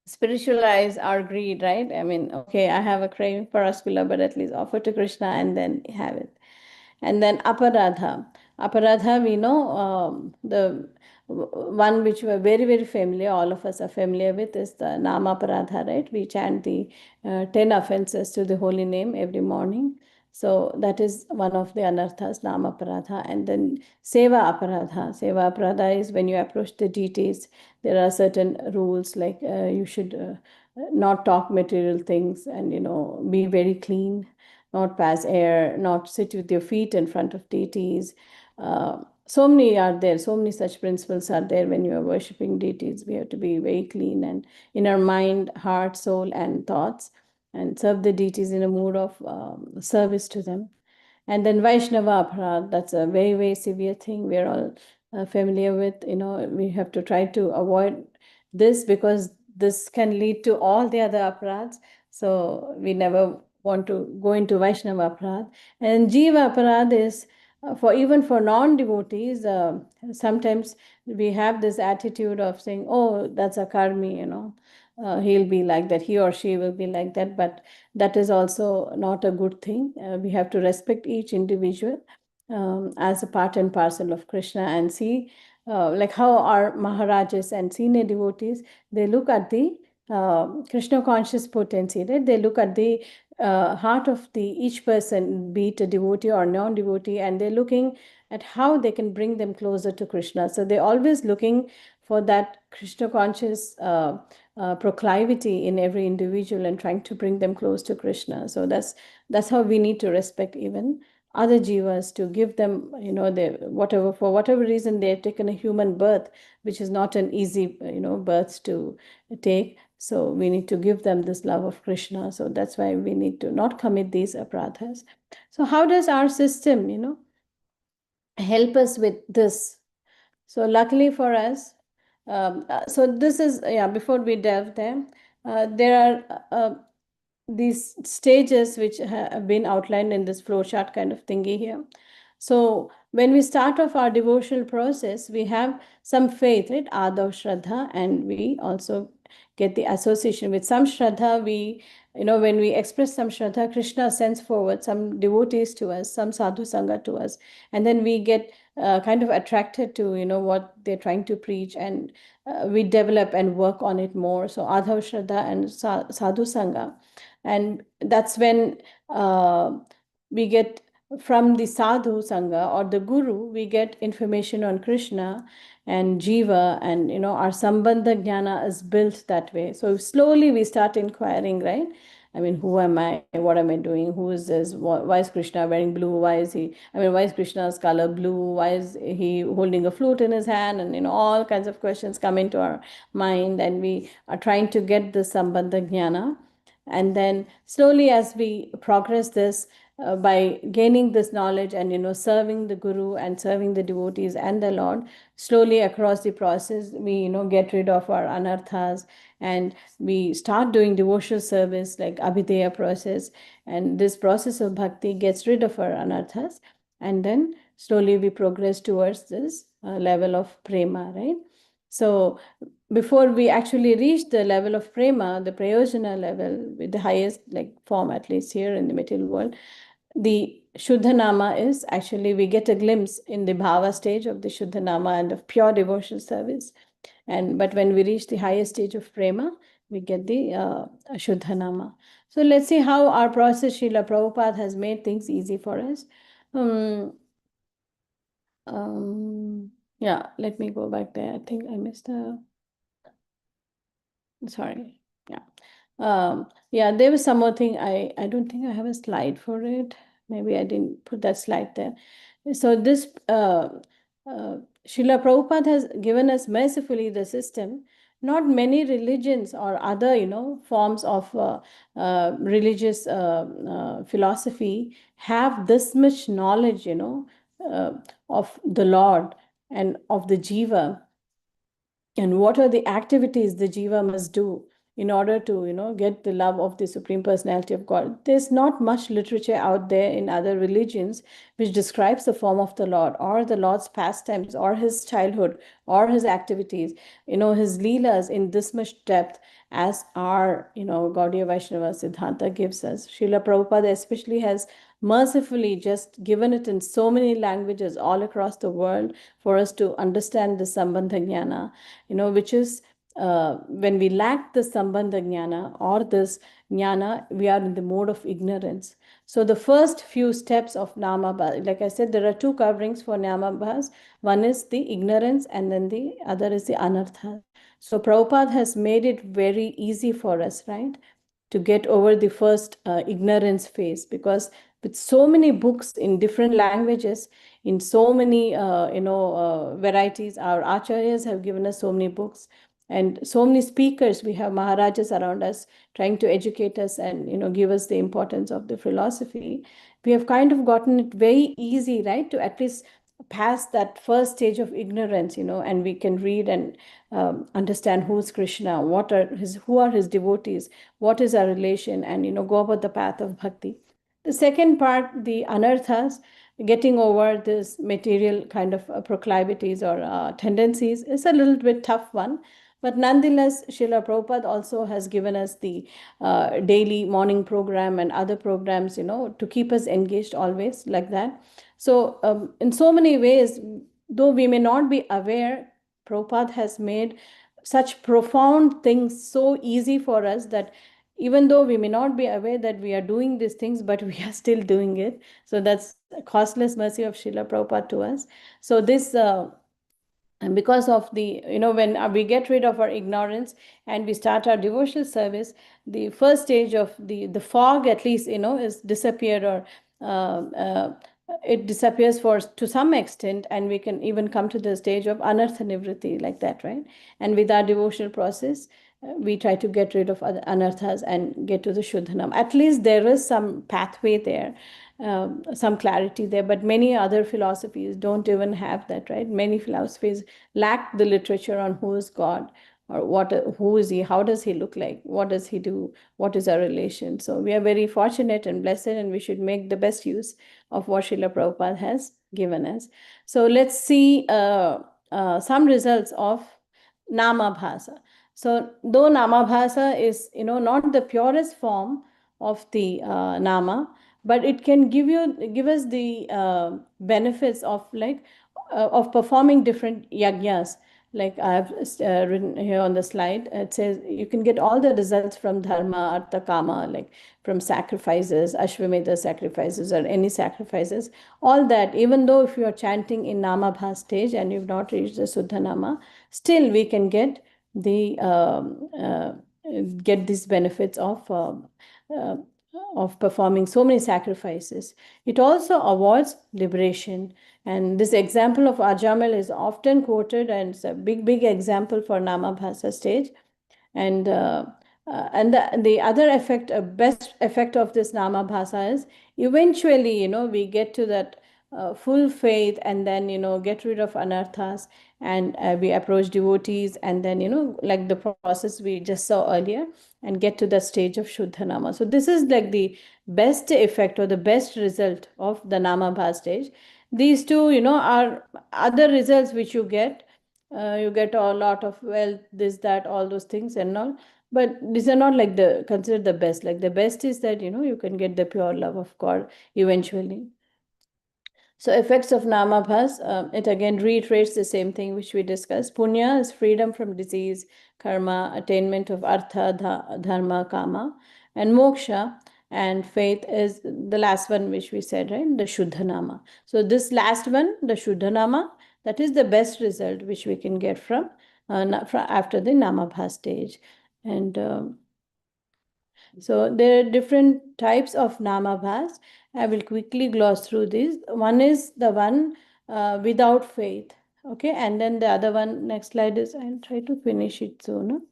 spiritualize our greed, right? I mean, okay, I have a craving for rasgulla, but at least offer to Krishna and then have it. And then aparadha, we know, the one which we're very, very familiar, all of us are familiar with, is the nama aparadha, right? We chant the 10 offenses to the holy name every morning. So that is one of the anarthas, nama aparadha. And then seva aparadha is when you approach the deities, there are certain rules, like you should not talk material things, and be very clean, not pass air, not sit with your feet in front of deities. So many are there, so many such principles are there when you are worshipping deities. We have to be very clean and in our mind, heart, soul, and thoughts, and serve the deities in a mood of service to them. And then Vaishnava aparadha, that's a very, very severe thing we're all familiar with. We have to try to avoid this, because this can lead to all the other aparadhas. So we never want to go into Vaishnava aparadha. And Jiva aparadha is even for non-devotees. Sometimes we have this attitude of saying, oh, that's a karmi, he'll be like that, he or she will be like that. But that is also not a good thing. We have to respect each individual as a part and parcel of Krishna, and see like how our Maharajas and senior devotees, they look at the Krishna conscious potency, right? They look at the heart of each person, be it a devotee or non-devotee, and they're looking at how they can bring them closer to Krishna. So they're always looking for that Krishna conscious proclivity in every individual, and trying to bring them close to Krishna. So that's how we need to respect even other jivas, to give them, for whatever reason they have taken a human birth, which is not an easy, birth to take. So we need to give them this love of Krishna. So that's why we need to not commit these aparadhas. So how does our system, help us with this? So luckily for us, so this is, before we delve there, there are these stages which have been outlined in this flowchart kind of thingy here. So when we start off our devotional process, we have some faith, right? Adav Shraddha, and we also get the association with some Shraddha. When we express some Shraddha, Krishna sends forward some devotees to us, some sadhu sangha to us, and then we get kind of attracted to, what they're trying to preach, and we develop and work on it more. So Adhav Shraddha and sadhu sangha. And that's when we get from the sadhu sangha or the guru, we get information on Krishna and jiva, and our sambandha jnana is built that way. So slowly we start inquiring, right? I mean, who am I? What am I doing? Who is this? Why is Krishna wearing blue? Why is Krishna's color blue? Why is he holding a flute in his hand? And all kinds of questions come into our mind, and we are trying to get the sambandha jnana. And then slowly, as we progress this, by gaining this knowledge and serving the guru and serving the devotees and the Lord, slowly across the process, we get rid of our anarthas, and we start doing devotional service like abhideya process. And this process of bhakti gets rid of our anarthas, and then slowly we progress towards this level of prema, right? So before we actually reach the level of prema, the prayojana level, with the highest form, at least here in the material world, the Shuddha Nama is actually, we get a glimpse in the Bhava stage of the Shuddha Nama and of pure devotional service. But when we reach the highest stage of Prema, we get the Shuddha Nama. So let's see how our process, Srila Prabhupada has made things easy for us. Yeah, let me go back there. I think I missed sorry. Yeah, there was some more thing. I don't think I have a slide for it. Maybe I didn't put that slide there. So this Srila Prabhupada has given us mercifully the system. Not many religions or other, forms of religious philosophy have this much knowledge, of the Lord and of the Jiva, and what are the activities the jiva must do in order to get the love of the Supreme Personality of God. There's not much literature out there in other religions which describes the form of the Lord or the Lord's pastimes or his childhood or his activities, his leelas in this much depth as our Gaudiya Vaishnava Siddhanta gives us. Srila Prabhupada especially has mercifully just given it in so many languages all across the world for us to understand the Sambandha Jnana, which is when we lack the Sambandha Jnana or this Jnana, we are in the mode of ignorance. So the first few steps of Namabhas, like I said, there are two coverings for Namabhas. One is the ignorance and then the other is the Anartha. So Prabhupada has made it very easy for us, right, to get over the first ignorance phase, because with so many books in different languages, in so many varieties, our acharyas have given us so many books and so many speakers. We have maharajas around us trying to educate us and give us the importance of the philosophy. We have kind of gotten it very easy, right, to at least pass that first stage of ignorance, and we can read and understand who's Krishna, who are his devotees, what is our relation, and go about the path of bhakti. The second part, the anarthas, getting over this material kind of proclivities or tendencies, is a little bit tough one. But nonetheless, Srila Prabhupada also has given us the daily morning program and other programs, to keep us engaged always like that. So in so many ways, though we may not be aware, Prabhupada has made such profound things so easy for us that even though we may not be aware that we are doing these things, but we are still doing it. So that's a costless mercy of Srila Prabhupada to us. So this and because of the when we get rid of our ignorance and we start our devotional service, the first stage of the fog at least is disappeared, or it disappears for to some extent, and we can even come to the stage of anartha nivritti like that, right? And with our devotional process, we try to get rid of other anarthas and get to the Shuddhanam. At least there is some pathway there, some clarity there, but many other philosophies don't even have that, right? Many philosophies lack the literature on who is God, or who is he, how does he look like, what does he do, what is our relation. So we are very fortunate and blessed, and we should make the best use of what Srila Prabhupada has given us. So let's see some results of Namabhasa. So though Namabhasa is not the purest form of the Nama, but it can give us the benefits of performing different yajnas. Like I've written here on the slide, it says you can get all the results from dharma, artha, kama, like from sacrifices, ashwamedha sacrifices, or any sacrifices. All that, even though if you are chanting in Namabha stage and you've not reached the Suddha Nama, still we can get these benefits of performing so many sacrifices. It also awards liberation. And this example of Ajamil is often quoted, and it's a big example for Namabhasa stage. And the other effect, best effect of this Namabhasa is eventually, we get to that full faith, and then, get rid of anarthas, and we approach devotees, and then, like the process we just saw earlier, and get to the stage of Shuddha Nama. So this is like the best effect or the best result of the Namabha stage. These two, are other results which you get. You get a lot of wealth, this, that, all those things and all. But these are not like considered the best. Like the best is that, you can get the pure love of God eventually. So effects of namabhas, it again reiterates the same thing which we discussed. Punya is freedom from disease, karma, attainment of artha, dharma, kama, and moksha and faith is the last one which we said, right? The Shuddha Nama. So this last one, the Shuddha Nama, that is the best result which we can get from after the namabha stage. And so there are different types of namabhas. I will quickly gloss through these. One is the one without faith. Okay, and then the other one, next slide is, I'll try to finish it soon.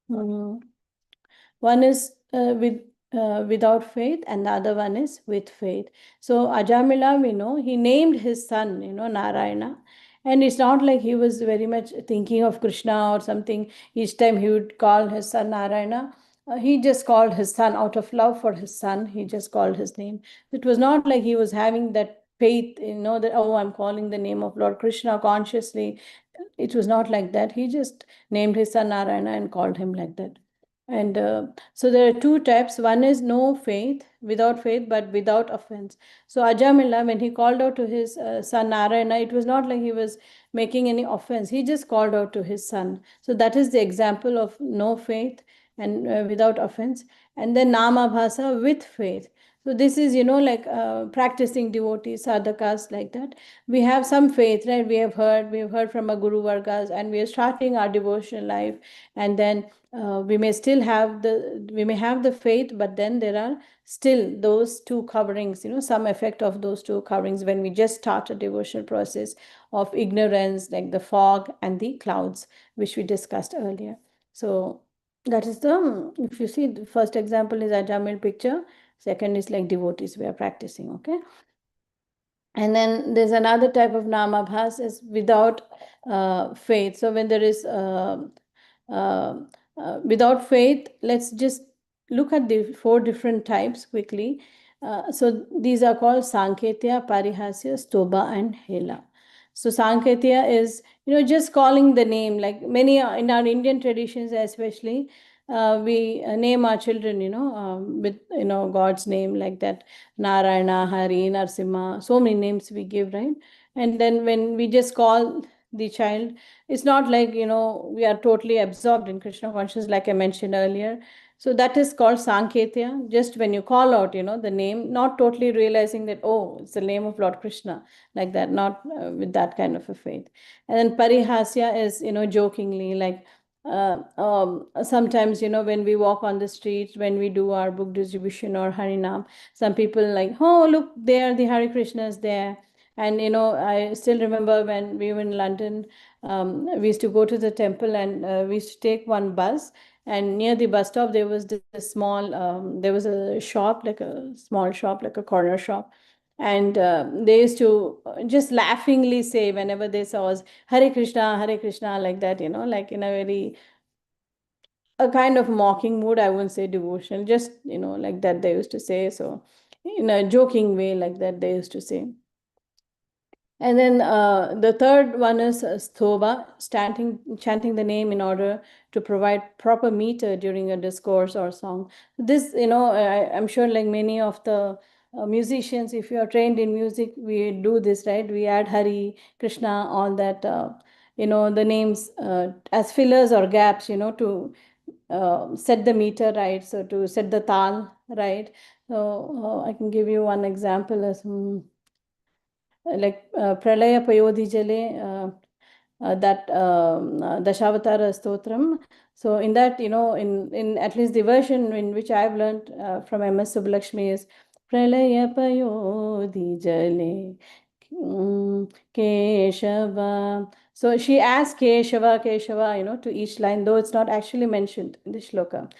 One is without faith, and the other one is with faith. So Ajamila, we know, he named his son, Narayana. And it's not like he was very much thinking of Krishna or something. Each time he would call his son Narayana, he just called his son out of love for his son. He just called his name. It was not like he was having that faith, that, oh, I'm calling the name of Lord Krishna consciously. It was not like that. He just named his son Narayana and called him like that. And so there are two types. One is no faith, without faith, but without offense. So Ajamila, when he called out to his son Narayana, it was not like he was making any offense. He just called out to his son. So that is the example of no faith and without offense. And then Namabhasa with faith. So this is, like practicing devotees, sadhakas, like that. We have some faith, right? We have heard from our Guru Vargas, and we are starting our devotional life. And then we may have the faith, but then there are still those two coverings, some effect of those two coverings when we just start a devotional process of ignorance, like the fog and the clouds, which we discussed earlier. So that is if you see, the first example is Ajamil picture, second is like devotees we are practicing, okay? And then there's another type of namabhas is without faith. So when there is without faith, let's just look at the four different types quickly. So these are called Sanketya, Parihasya, Stoba, and Hela. So Sanketya is, just calling the name, like many in our Indian traditions especially, we name our children, with, God's name, like that, Narayana, Hari, Narsimha, so many names we give, right? And then when we just call the child, it's not like, we are totally absorbed in Krishna consciousness, like I mentioned earlier. So that is called Sanketya. Just when you call out, the name, not totally realizing that, oh, it's the name of Lord Krishna, like that, not with that kind of a faith. And then Parihasya is, jokingly, like, sometimes, when we walk on the streets, when we do our book distribution or Harinam, some people like, oh, look, there, the Hare Krishnas there. And, I still remember when we were in London, we used to go to the temple, and we used to take one bus, and near the bus stop, there was this small, there was a shop, like a small shop, like a corner shop. And they used to just laughingly say whenever they saw us, Hare Krishna, like that, like in a very, a kind of mocking mood. I wouldn't say devotional, just, like that they used to say. So in a joking way, like that they used to say. And then the third one is sthoba, chanting the name in order to provide proper meter during a discourse or song. This, I'm sure like many of the musicians, if you are trained in music, we do this, right? We add Hari, Krishna, all that, the names as fillers or gaps, to set the meter right, so to set the tal right. So I can give you one example as like Pralaya Payodhi Jale, that Dashavatara Stotram. So in that, in at least the version in which I've learned from MS Subbulakshmi is Pralaya Payodhi Jale Keshava. So she asks Keshava, to each line, though it's not actually mentioned in the shloka.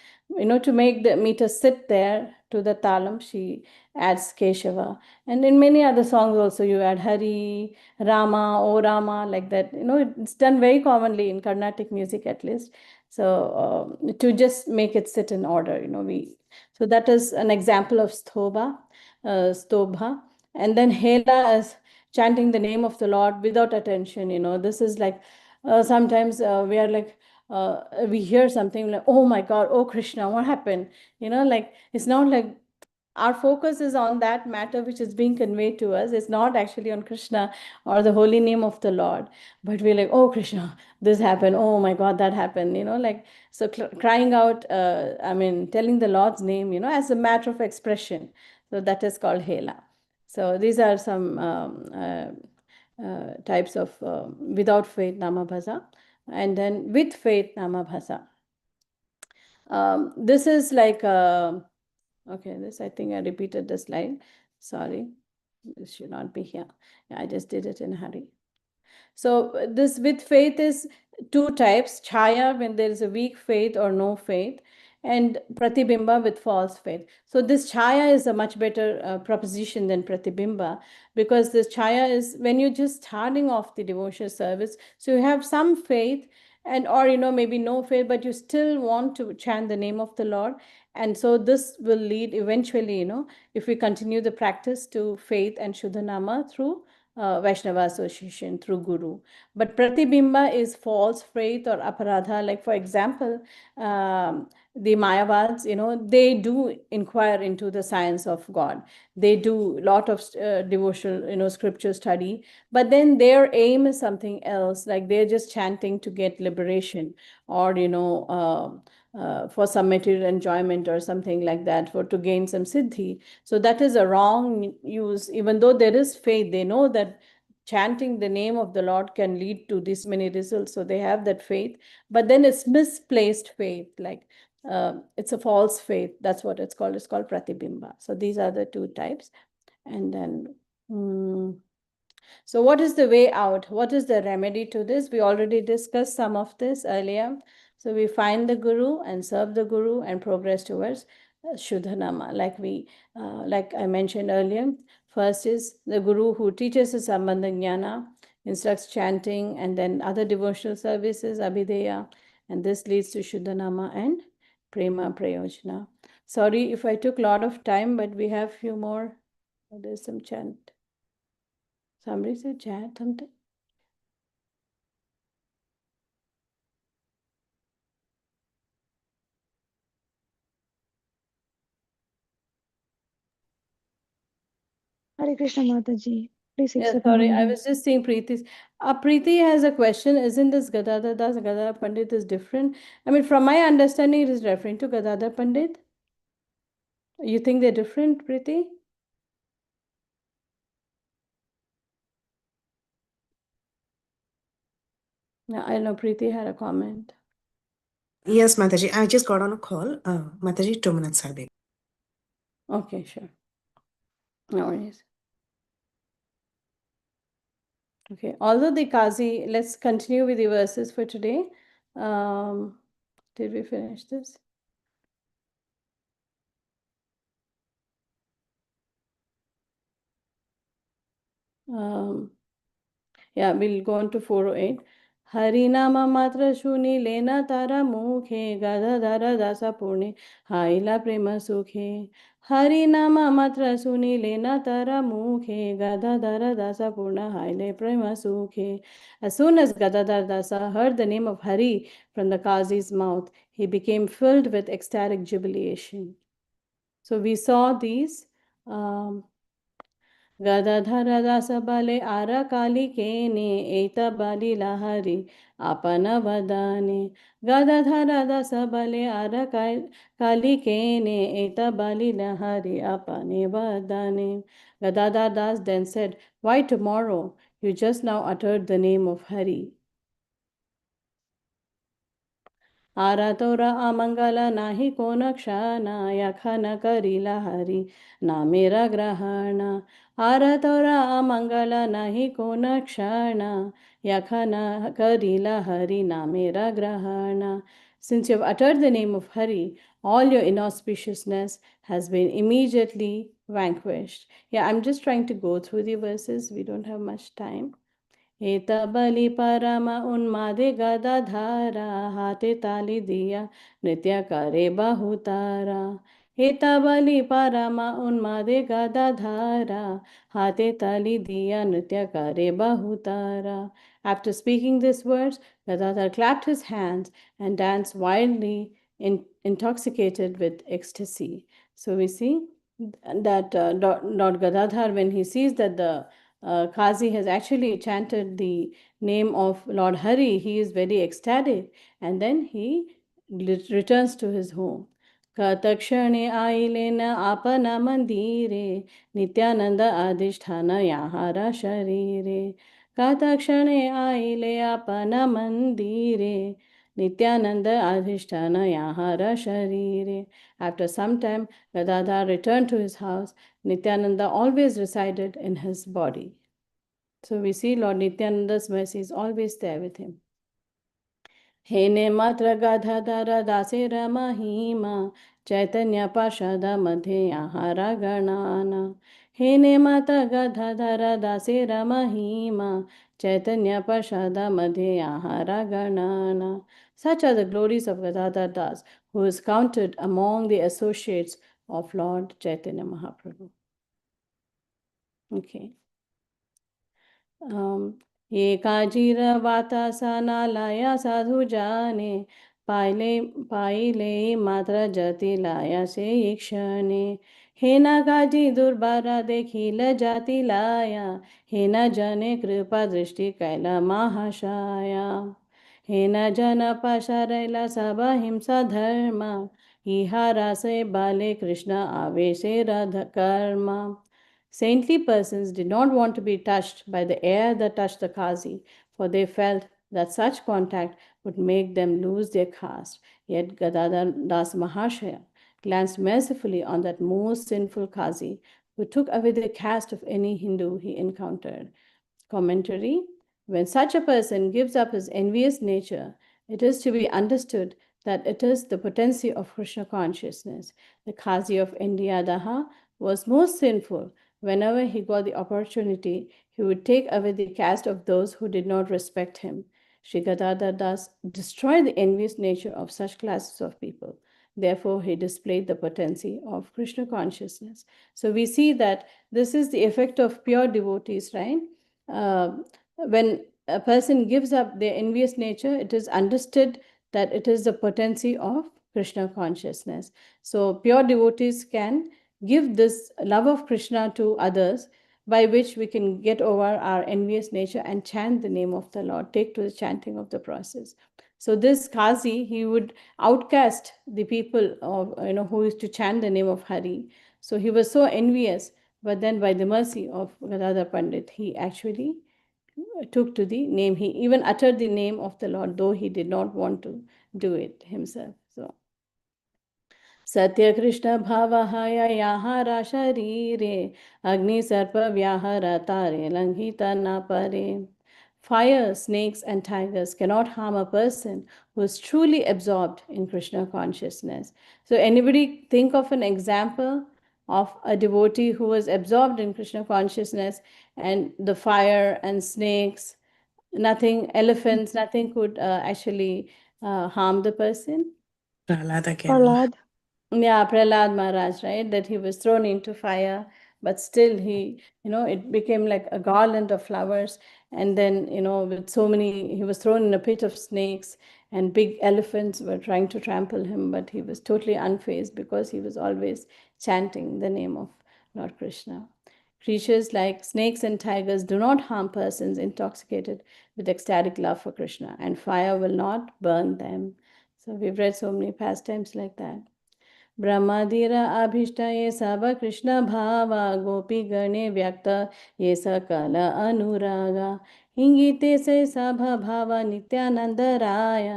To make the meter sit there to the talam, she adds Keshava. And in many other songs also, you add Hari, Rama, O Rama, like that. It's done very commonly in Carnatic music, at least. So to just make it sit in order, so that is an example of Stobha. And then Hela is chanting the name of the Lord without attention. This is like sometimes we are like, we hear something like, oh my God, oh Krishna, what happened? Like it's not like our focus is on that matter which is being conveyed to us. It's not actually on Krishna or the holy name of the Lord, but we're like, oh Krishna, this happened, oh my God, that happened, like, so crying out, telling the Lord's name, as a matter of expression. So that is called hela. So these are some types of without faith namabhasa, and then with faith namabhasa. This is like okay, this, I think I repeated the slide. Sorry, this should not be here. I just did it in a hurry. So this with faith is two types: chaya, when there is a weak faith or no faith, and pratibimba, with false faith. So this chaya is a much better proposition than pratibimba, because this chaya is when you're just starting off the devotional service. So you have some faith, and or maybe no faith, but you still want to chant the name of the Lord. And so this will lead eventually, if we continue the practice, to faith and Shuddhanama through Vaishnava association, through Guru. But pratibimba is false faith or aparadha. Like, for example, the Mayavads, they do inquire into the science of God. They do a lot of devotional, scripture study, but then their aim is something else. Like, they're just chanting to get liberation, or, for some material enjoyment or something like that, for to gain some siddhi. So that is a wrong use. Even though there is faith, they know that chanting the name of the Lord can lead to this many results. So they have that faith, but then it's misplaced faith. Like, it's a false faith. That's what it's called. It's called pratibimba. So these are the two types. And then, so what is the way out? What is the remedy to this? We already discussed some of this earlier. So we find the Guru and serve the Guru and progress towards Shuddhanama. Like I mentioned earlier, first is the Guru who teaches us Sambandha Jnana, instructs chanting, and then other devotional services, Abhideya, and this leads to Shuddhanama and Prema Prayojana. Sorry if I took a lot of time, but we have few more. There's some chant. Somebody said chat something. Hare Krishna Mataji. Please Yeah, accept my sorry, I name. was just saying Preeti. Preeti has a question. Isn't this Gadadhar Das? Gadadhar Pandit is different. I mean, from my understanding, it is referring to Gadadhar Pandit. You think they're different, Preeti? Yeah, I know Preeti had a comment. Yes, Mataji. I just got on a call. Mataji, 2 minutes are there. Okay, sure. No worries. Okay, although the Kazi, let's continue with the verses for today. Did we finish this? Yeah, we'll go on to 408. Harinama matra shuni lena tara mukhe gadadhara dasa purne haila prema sukhe. Harinama matra shuni lena tara mukhe gadadhara dasa purna haile prema sukhe. As soon as Gadadhar Dasa heard the name of Hari from the Qazi's mouth, he became filled with ecstatic jubilation. So we saw these. Gadadhar Dasa bale ara kali kene eta bali lahari apana vadane. Gadadhar Dasa bale ara kali kene eta bali lahari apane vadane. Gadadhar Das then said, "Why tomorrow? You just now uttered the name of Hari." आरातोरा अमंगला नाही कोण क्षणा यखन करीला हरी ना मेरा ग्रहण आरातोरा अमंगला नाही कोण क्षणा यखन करीला हरी ना मेरा ग्रहण. Since you have uttered the name of Hari, all your inauspiciousness has been immediately vanquished. Yeah, I'm just trying to go through the verses. We don't have much time. एतबलि परम उन्मादे गदाधारा हाथे ताली दिया नृत्य करे बहुतारा. एतबलि परम उन्मादे गदाधारा हाथे ताली दिया नृत्य करे बहुतारा. After speaking these words, Gadadhar clapped his hands and danced wildly, intoxicated with ecstasy. So we see that Lord Gadadhar, when he sees that the Qazi has actually chanted the name of Lord Hari, he is very ecstatic, and then he returns to his home. Katakshane ailena apana mandire nityananda adishthana yahara sharire. Katakshane aile apana mandire nityananda adhisthana yahara sharire. After some time, Gadadhar returned to his house. Nityananda always resided in his body. So we see Lord Nityananda's mercy is always there with him. Hene matra Gadadhara dasera mahima Chaitanya Parshada Madhe Ahara Ganana. Hene mata Gadadhara dasera mahima Chaitanya Parshada Madhe Ahara Ganana. Such are the glories of Gadadhar Das, who is counted among the associates of Lord Chaitanya Mahaprabhu. Okay. ये काजीर वाता लाया साधु जाने पाइले मात्र जति लाया से ईक्षणे हे ना काजी दुर्बारा देखी ल जाति लाया हे न जने कृपा दृष्टि कैला महाशाया हे न जन पशरैला सब हिंसा धर्म इहारा से बाले Krishna आवेशे रध Karma. Saintly persons did not want to be touched by the air that touched the Qazi, for they felt that such contact would make them lose their caste. Yet Gadadhar Das Mahashaya glanced mercifully on that most sinful Qazi, who took away the caste of any Hindu he encountered. Commentary: when such a person gives up his envious nature, it is to be understood that it is the potency of Krishna consciousness. The Qazi of India Daha was most sinful. Whenever he got the opportunity, he would take away the caste of those who did not respect him. Sri Gadadhar Das destroyed the envious nature of such classes of people. Therefore, he displayed the potency of Krishna consciousness. So we see that this is the effect of pure devotees, right? When a person gives up their envious nature, it is understood that it is the potency of Krishna consciousness. So pure devotees can give this love of Krishna to others, by which we can get over our envious nature and chant the name of the Lord, take to the chanting of the process. So this Qazi, he would outcast the people of, who used to chant the name of Hari. So he was so envious, but then by the mercy of Gadadhar Pandit, he actually took to the name. He even uttered the name of the Lord, though he did not want to do it himself. So Satya Krishna Bhavahaya Yahara Sharire Agni Sarpa Vyahara Tare Langhita Napare. Fire, snakes, and tigers cannot harm a person who is truly absorbed in Krishna consciousness. So, anybody think of an example of a devotee who was absorbed in Krishna consciousness, and the fire and snakes, nothing, elephants, nothing could actually harm the person? Prahlad again. Prahlad. Yeah, Prahlad Maharaj, right? That he was thrown into fire, but still he, it became like a garland of flowers. And then, with so many, he was thrown in a pit of snakes, and big elephants were trying to trample him, but he was totally unfazed because he was always chanting the name of Lord Krishna. Creatures like snakes and tigers do not harm persons intoxicated with ecstatic love for Krishna, and fire will not burn them. So we've read so many pastimes like that. ब्रह्मादिर अभीष्ट ये सब कृष्ण भावा गोपी गणे व्यक्त ये सकल अनुरागा इंगिते से सब भावा नित्यानंद राय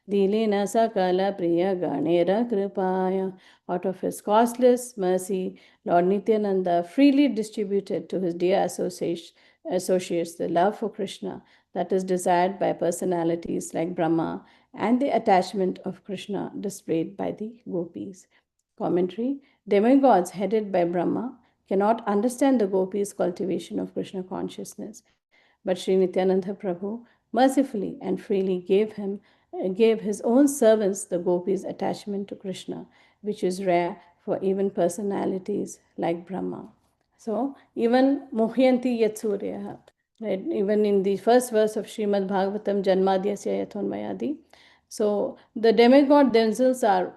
दिले न सकल प्रिय Ganer कृपाय. Out of his costless mercy, Lord Nityananda freely distributed to his dear associates the love for Krishna that is desired by personalities like Brahma and the attachment of Krishna displayed by the gopis. Commentary: demigods headed by Brahma cannot understand the gopis' cultivation of Krishna consciousness, but Sri Nityananda Prabhu mercifully and freely gave his own servants the gopis' attachment to Krishna, which is rare for even personalities like Brahma. So even Muhyanti Yatsurya, right? Even in the first verse of Srimad Bhagavatam, Janmadhyasya Yathonmayadi, so the demigod themselves are,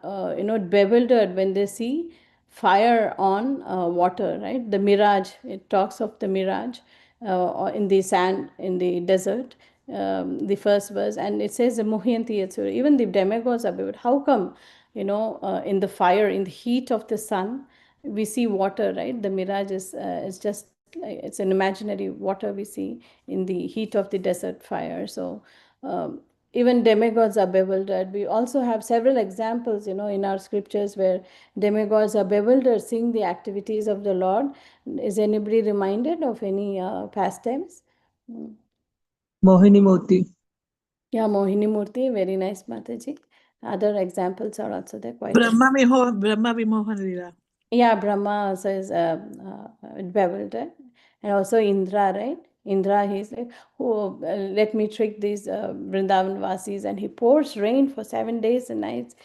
bewildered when they see fire on water, right? The mirage, it talks of the mirage or in the sand, in the desert, the first verse, and it says, Muhyanti Yatsura, even the demigods are bewildered. How come, in the fire, in the heat of the sun, we see water, right? The mirage is just like, it's an imaginary water we see in the heat of the desert fire. So even demigods are bewildered. We also have several examples, in our scriptures where demigods are bewildered seeing the activities of the Lord. Is anybody reminded of any pastimes? Mohini Murti. Yeah, Mohini Murti, very nice, Mataji. Other examples are also there, quite. Brahma Vimohan Lila. Yeah, Brahma also is bewildered. And also Indra, right? Indra, he's like, oh, let me trick these Vrindavan Vasis. And he pours rain for 7 days and nights,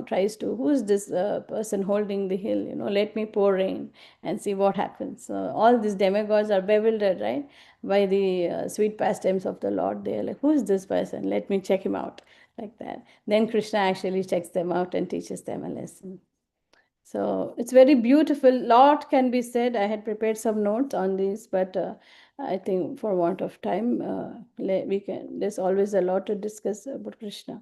tries to, who's this person holding the hill? Let me pour rain and see what happens. So all these demigods are bewildered, right? By the sweet pastimes of the Lord. They're like, who's this person? Let me check him out. Like that. Then Krishna actually checks them out and teaches them a lesson. So it's very beautiful. Lot can be said. I had prepared some notes on these, but I think for want of time, there's always a lot to discuss about Krishna.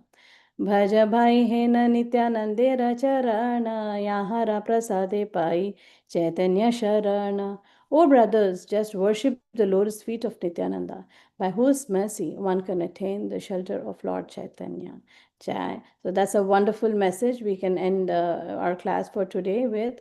Bhaja bhai hena nityanande racharana yahara prasade pai chaitanya sharana. O brothers, just worship the lotus feet of Nityananda, by whose mercy one can attain the shelter of Lord Chaitanya. Jai. So that's a wonderful message. We can end our class for today with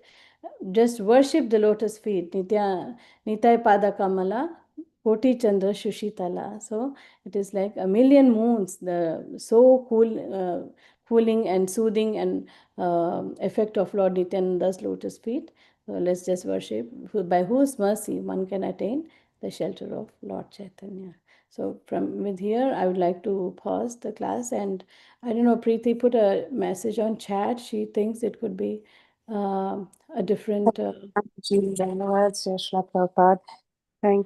just worship the lotus feet. Nitai Pada Kamala, Koti Chandra Shushitala. So it is like a million moons, the so cooling and soothing and effect of Lord Nityananda's lotus feet. So let's just worship, by whose mercy one can attain the shelter of Lord Chaitanya. So from with here, I would like to pause the class, and I don't know, Preeti put a message on chat. She thinks it could be a different. Thank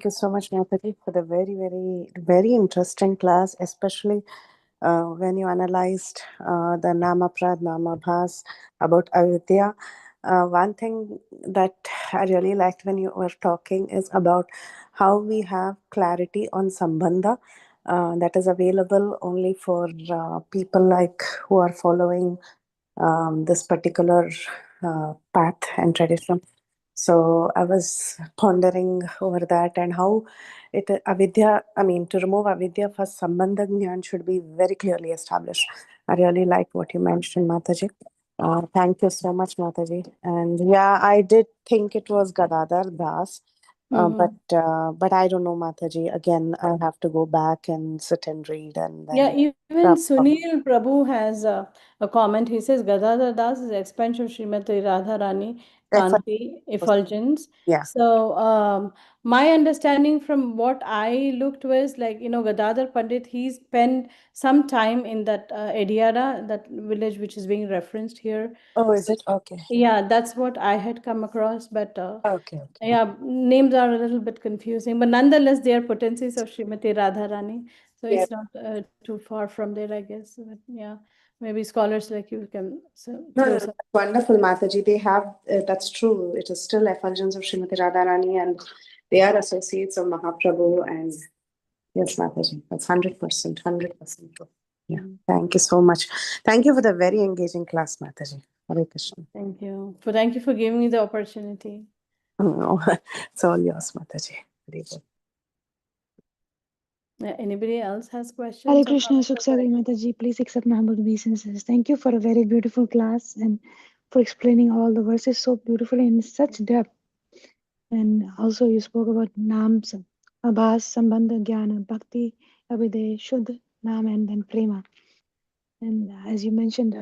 you so much, Mataji, for the very, very, very interesting class, especially when you analyzed the Namaprad, Namabhas about Avidya. One thing that I really liked when you were talking is about how we have clarity on Sambandha that is available only for people like who are following this particular path and tradition. So I was pondering over that and how avidya, to remove avidya, first sambandha jnana should be very clearly established. I really like what you mentioned, Mataji. Thank you so much, Mataji. And yeah, I did think it was Gadadhar Das. But I don't know, Mataji. Again, I have to go back and sit and read and then. Yeah, even Sunil Prabhu has a comment. He says Gadadhar Das is expansion of Srimati Radharani Kanti effulgence. Yeah. So my understanding from what I looked was like, Gadadhar Pandit, he spent some time in that Ediara, that village which is being referenced here. Oh, is it? Okay. Yeah, that's what I had come across, but Okay. yeah, names are a little bit confusing, but nonetheless, they are potencies of Srimati Radharani. So it's not too far from there, I guess. But yeah, maybe scholars like you can throw some. Wonderful, Mataji. They have, that's true. It is still effulgence of Srimati Radharani and they are associates of Mahaprabhu. And yes, Mataji, that's 100%, 100% true. Yeah. Thank you so much. Thank you for the very engaging class, Mataji. Hare Krishna. Thank you. Thank you for giving me the opportunity. No, it's all yours, Mataji. Very good. Anybody else has questions? Hare Krishna, Sukha Sagari Mataji, please accept my humble obeisances. Thank you for a very beautiful class and for explaining all the verses so beautifully in such depth. And also you spoke about Naams, Abhas, Sambandha, Jnana, Bhakti, Abhiday, Shuddha, Naam, and then Prema. And as you mentioned,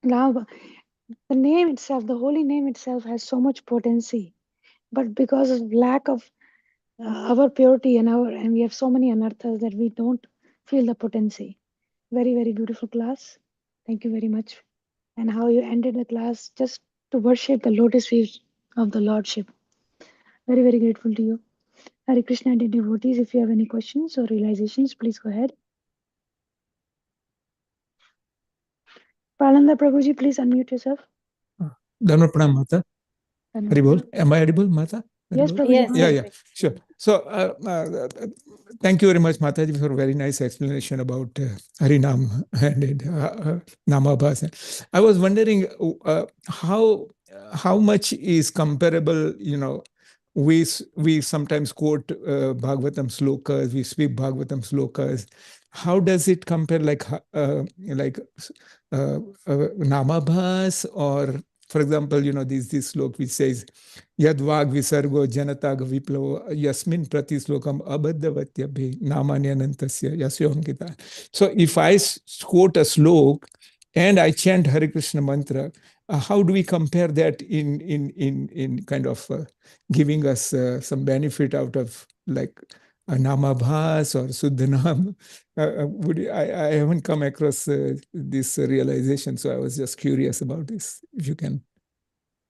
now the name itself, the holy name itself has so much potency. But because of lack of our purity and we have so many anarthas that we don't feel the potency. Very, very beautiful class. Thank you very much. And how you ended the class just to worship the lotus feet of the Lordship. Very, very grateful to you. Hare Krishna and devotees, if you have any questions or realizations, please go ahead. Prananda Prabhuji, please unmute yourself. Dhanvat Pranam, Mata. Haribol. Am I audible, Mata? Yes, Prabhuji. Yes, Yeah, yes. yeah, sure. So, thank you very much, Mataji, for a very nice explanation about Harinam and Namabhas. I was wondering how much is comparable, we sometimes quote Bhagavatam slokas, we speak Bhagavatam slokas. How does it compare, like Namabhas, or, for example, this slok which says, Yad Vag Visargo Janatag Viplavo Yasmin Prati Slokam Abhaddhavatyabhe Namanyanantasya Yasyomkita. So if I quote a slok and I chant Hare Krishna mantra, how do we compare that in kind of giving us some benefit out of, like, a Namabhas or Suddhanam? I haven't come across this realization, so I was just curious about this, if you can.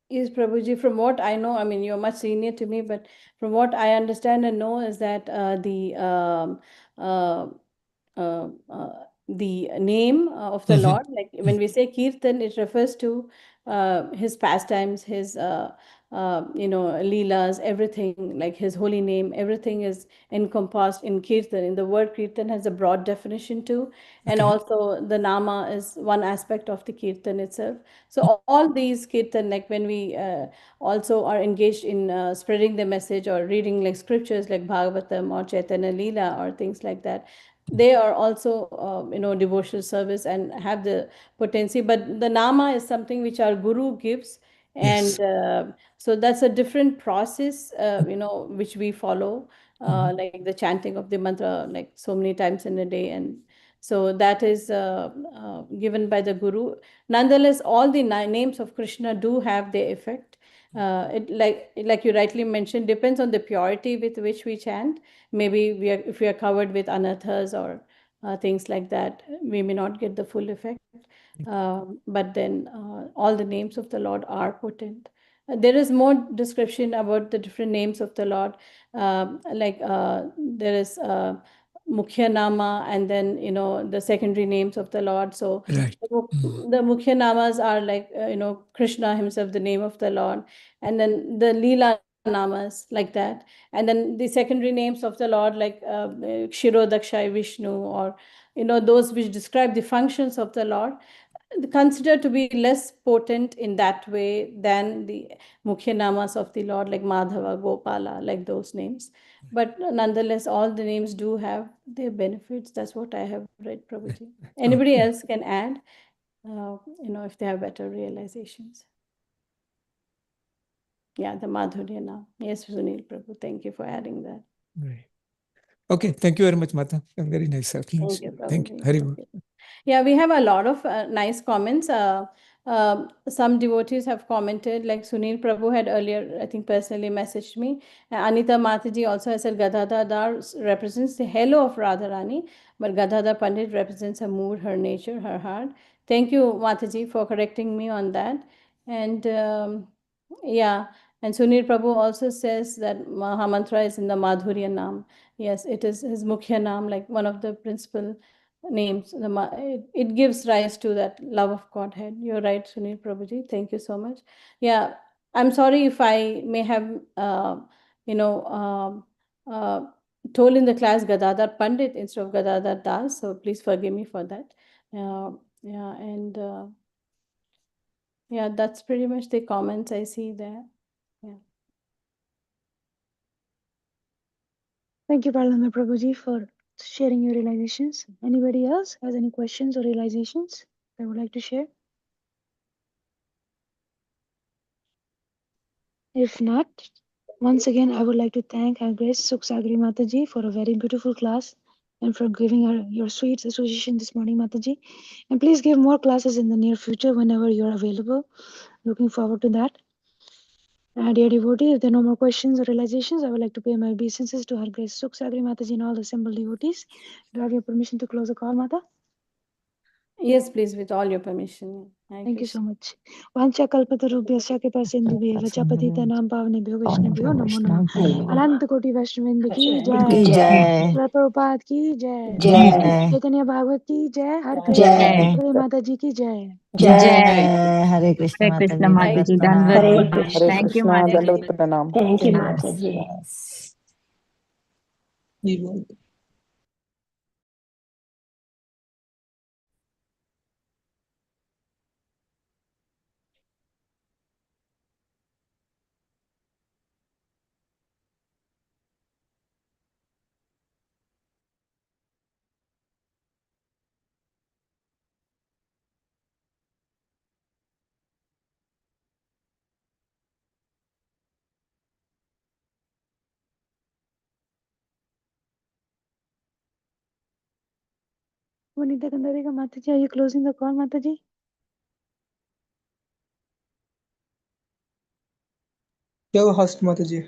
Yes, Prabhuji, from what I know, I mean, you're much senior to me, but from what I understand and know is that uh, the name of the Lord, like when we say Kirtan, it refers to his pastimes, his leelas, everything, like his holy name, everything is encompassed in Kirtan. In the word Kirtan has a broad definition too, and also the Nama is one aspect of the Kirtan itself. So all these Kirtan, like when we also are engaged in spreading the message or reading like scriptures like Bhagavatam or Chaitanya Leela or things like that, they are also devotional service and have the potency, but the Nama is something which our guru gives, and so that's a different process which we follow, like the chanting of the mantra like so many times in a day, and so that is given by the guru. Nonetheless, all the names of Krishna do have their effect. It, like you rightly mentioned, depends on the purity with which we chant. Maybe if we are covered with anathas or things like that, we may not get the full effect. But then all the names of the Lord are potent. There is more description about the different names of the Lord. There is Mukhya Nama, and then the secondary names of the Lord. So the Mukhya Namas are like Krishna himself, the name of the Lord, and then the Leela Namas like that, and then the secondary names of the Lord like Kshirodakshay Vishnu, or those which describe the functions of the Lord, considered to be less potent in that way than the Mukhya Namas of the Lord, like Madhava, Gopala, like those names. But nonetheless, all the names do have their benefits. That's what I have read, Prabhuji. Anybody else can add, if they have better realizations. Yeah, the Madhurya now. Yes, Sunil Prabhu, thank you for adding that. Right. Okay, thank you very much, Mata. Very nice explanation. Thank you, Prabhuji. Thank you. Haribol. Yeah, we have a lot of nice comments. Some devotees have commented, like Sunil Prabhu had earlier, I think, personally messaged me. Anita Mataji also has said Gadadhar Dar represents the halo of Radharani, but Gadadhar Pandit represents her mood, her nature, her heart. Thank you, Mataji, for correcting me on that. And yeah, and Sunil Prabhu also says that Mahamantra is in the Madhurya Nam. Yes, it is his Mukhya Nam, like one of the principal names. It gives rise to that love of Godhead. You're right, Sunil Prabhuji. Thank you so much. Yeah, I'm sorry if I may have, told in the class Gadadhar Pandit instead of Gadadhar Das. So please forgive me for that. Yeah, and yeah, that's pretty much the comments I see there. Yeah. Thank you, Parlama Prabhuji, for sharing your realizations. Anybody else has any questions or realizations they would like to share? If not, once again, I would like to thank our Grace Sukha Sagari Mataji for a very beautiful class and for giving her your sweet association this morning, Mataji. And please give more classes in the near future whenever you're available. Looking forward to that. Dear devotee, if there are no more questions or realizations, I would like to pay my obeisances to Her Grace Sukha Sagari Mataji and all the assembled devotees. Do I have your permission to close the call, Mata? Yes, please, with all your permission. Hare Thank you so Krishna. much. Vancha kalpatarubhyasya kripa sindhubhya vacha patitanam pavanebhyo vaishnavyo namo namah. अनंत कोटि वैष्णववृंद की की जय। जय प्रभुपाद की जय। जय चैतन्य भागवत की जय। हर जय कृष्ण माता जी की जय। जय हरे कृष्ण Hare माता Krishna जी Hare Mata दंडवत Ji, प्रणाम। Dandavat Hare Pranam. Krishna. Thank you, Krishna, Mata Ji. Dandavat Pranam. Thank you, Yes, Mataji. yes. Vanita Kandarika Mataji, are you closing the call, Mataji? क्या हुआ हस्त माता जी?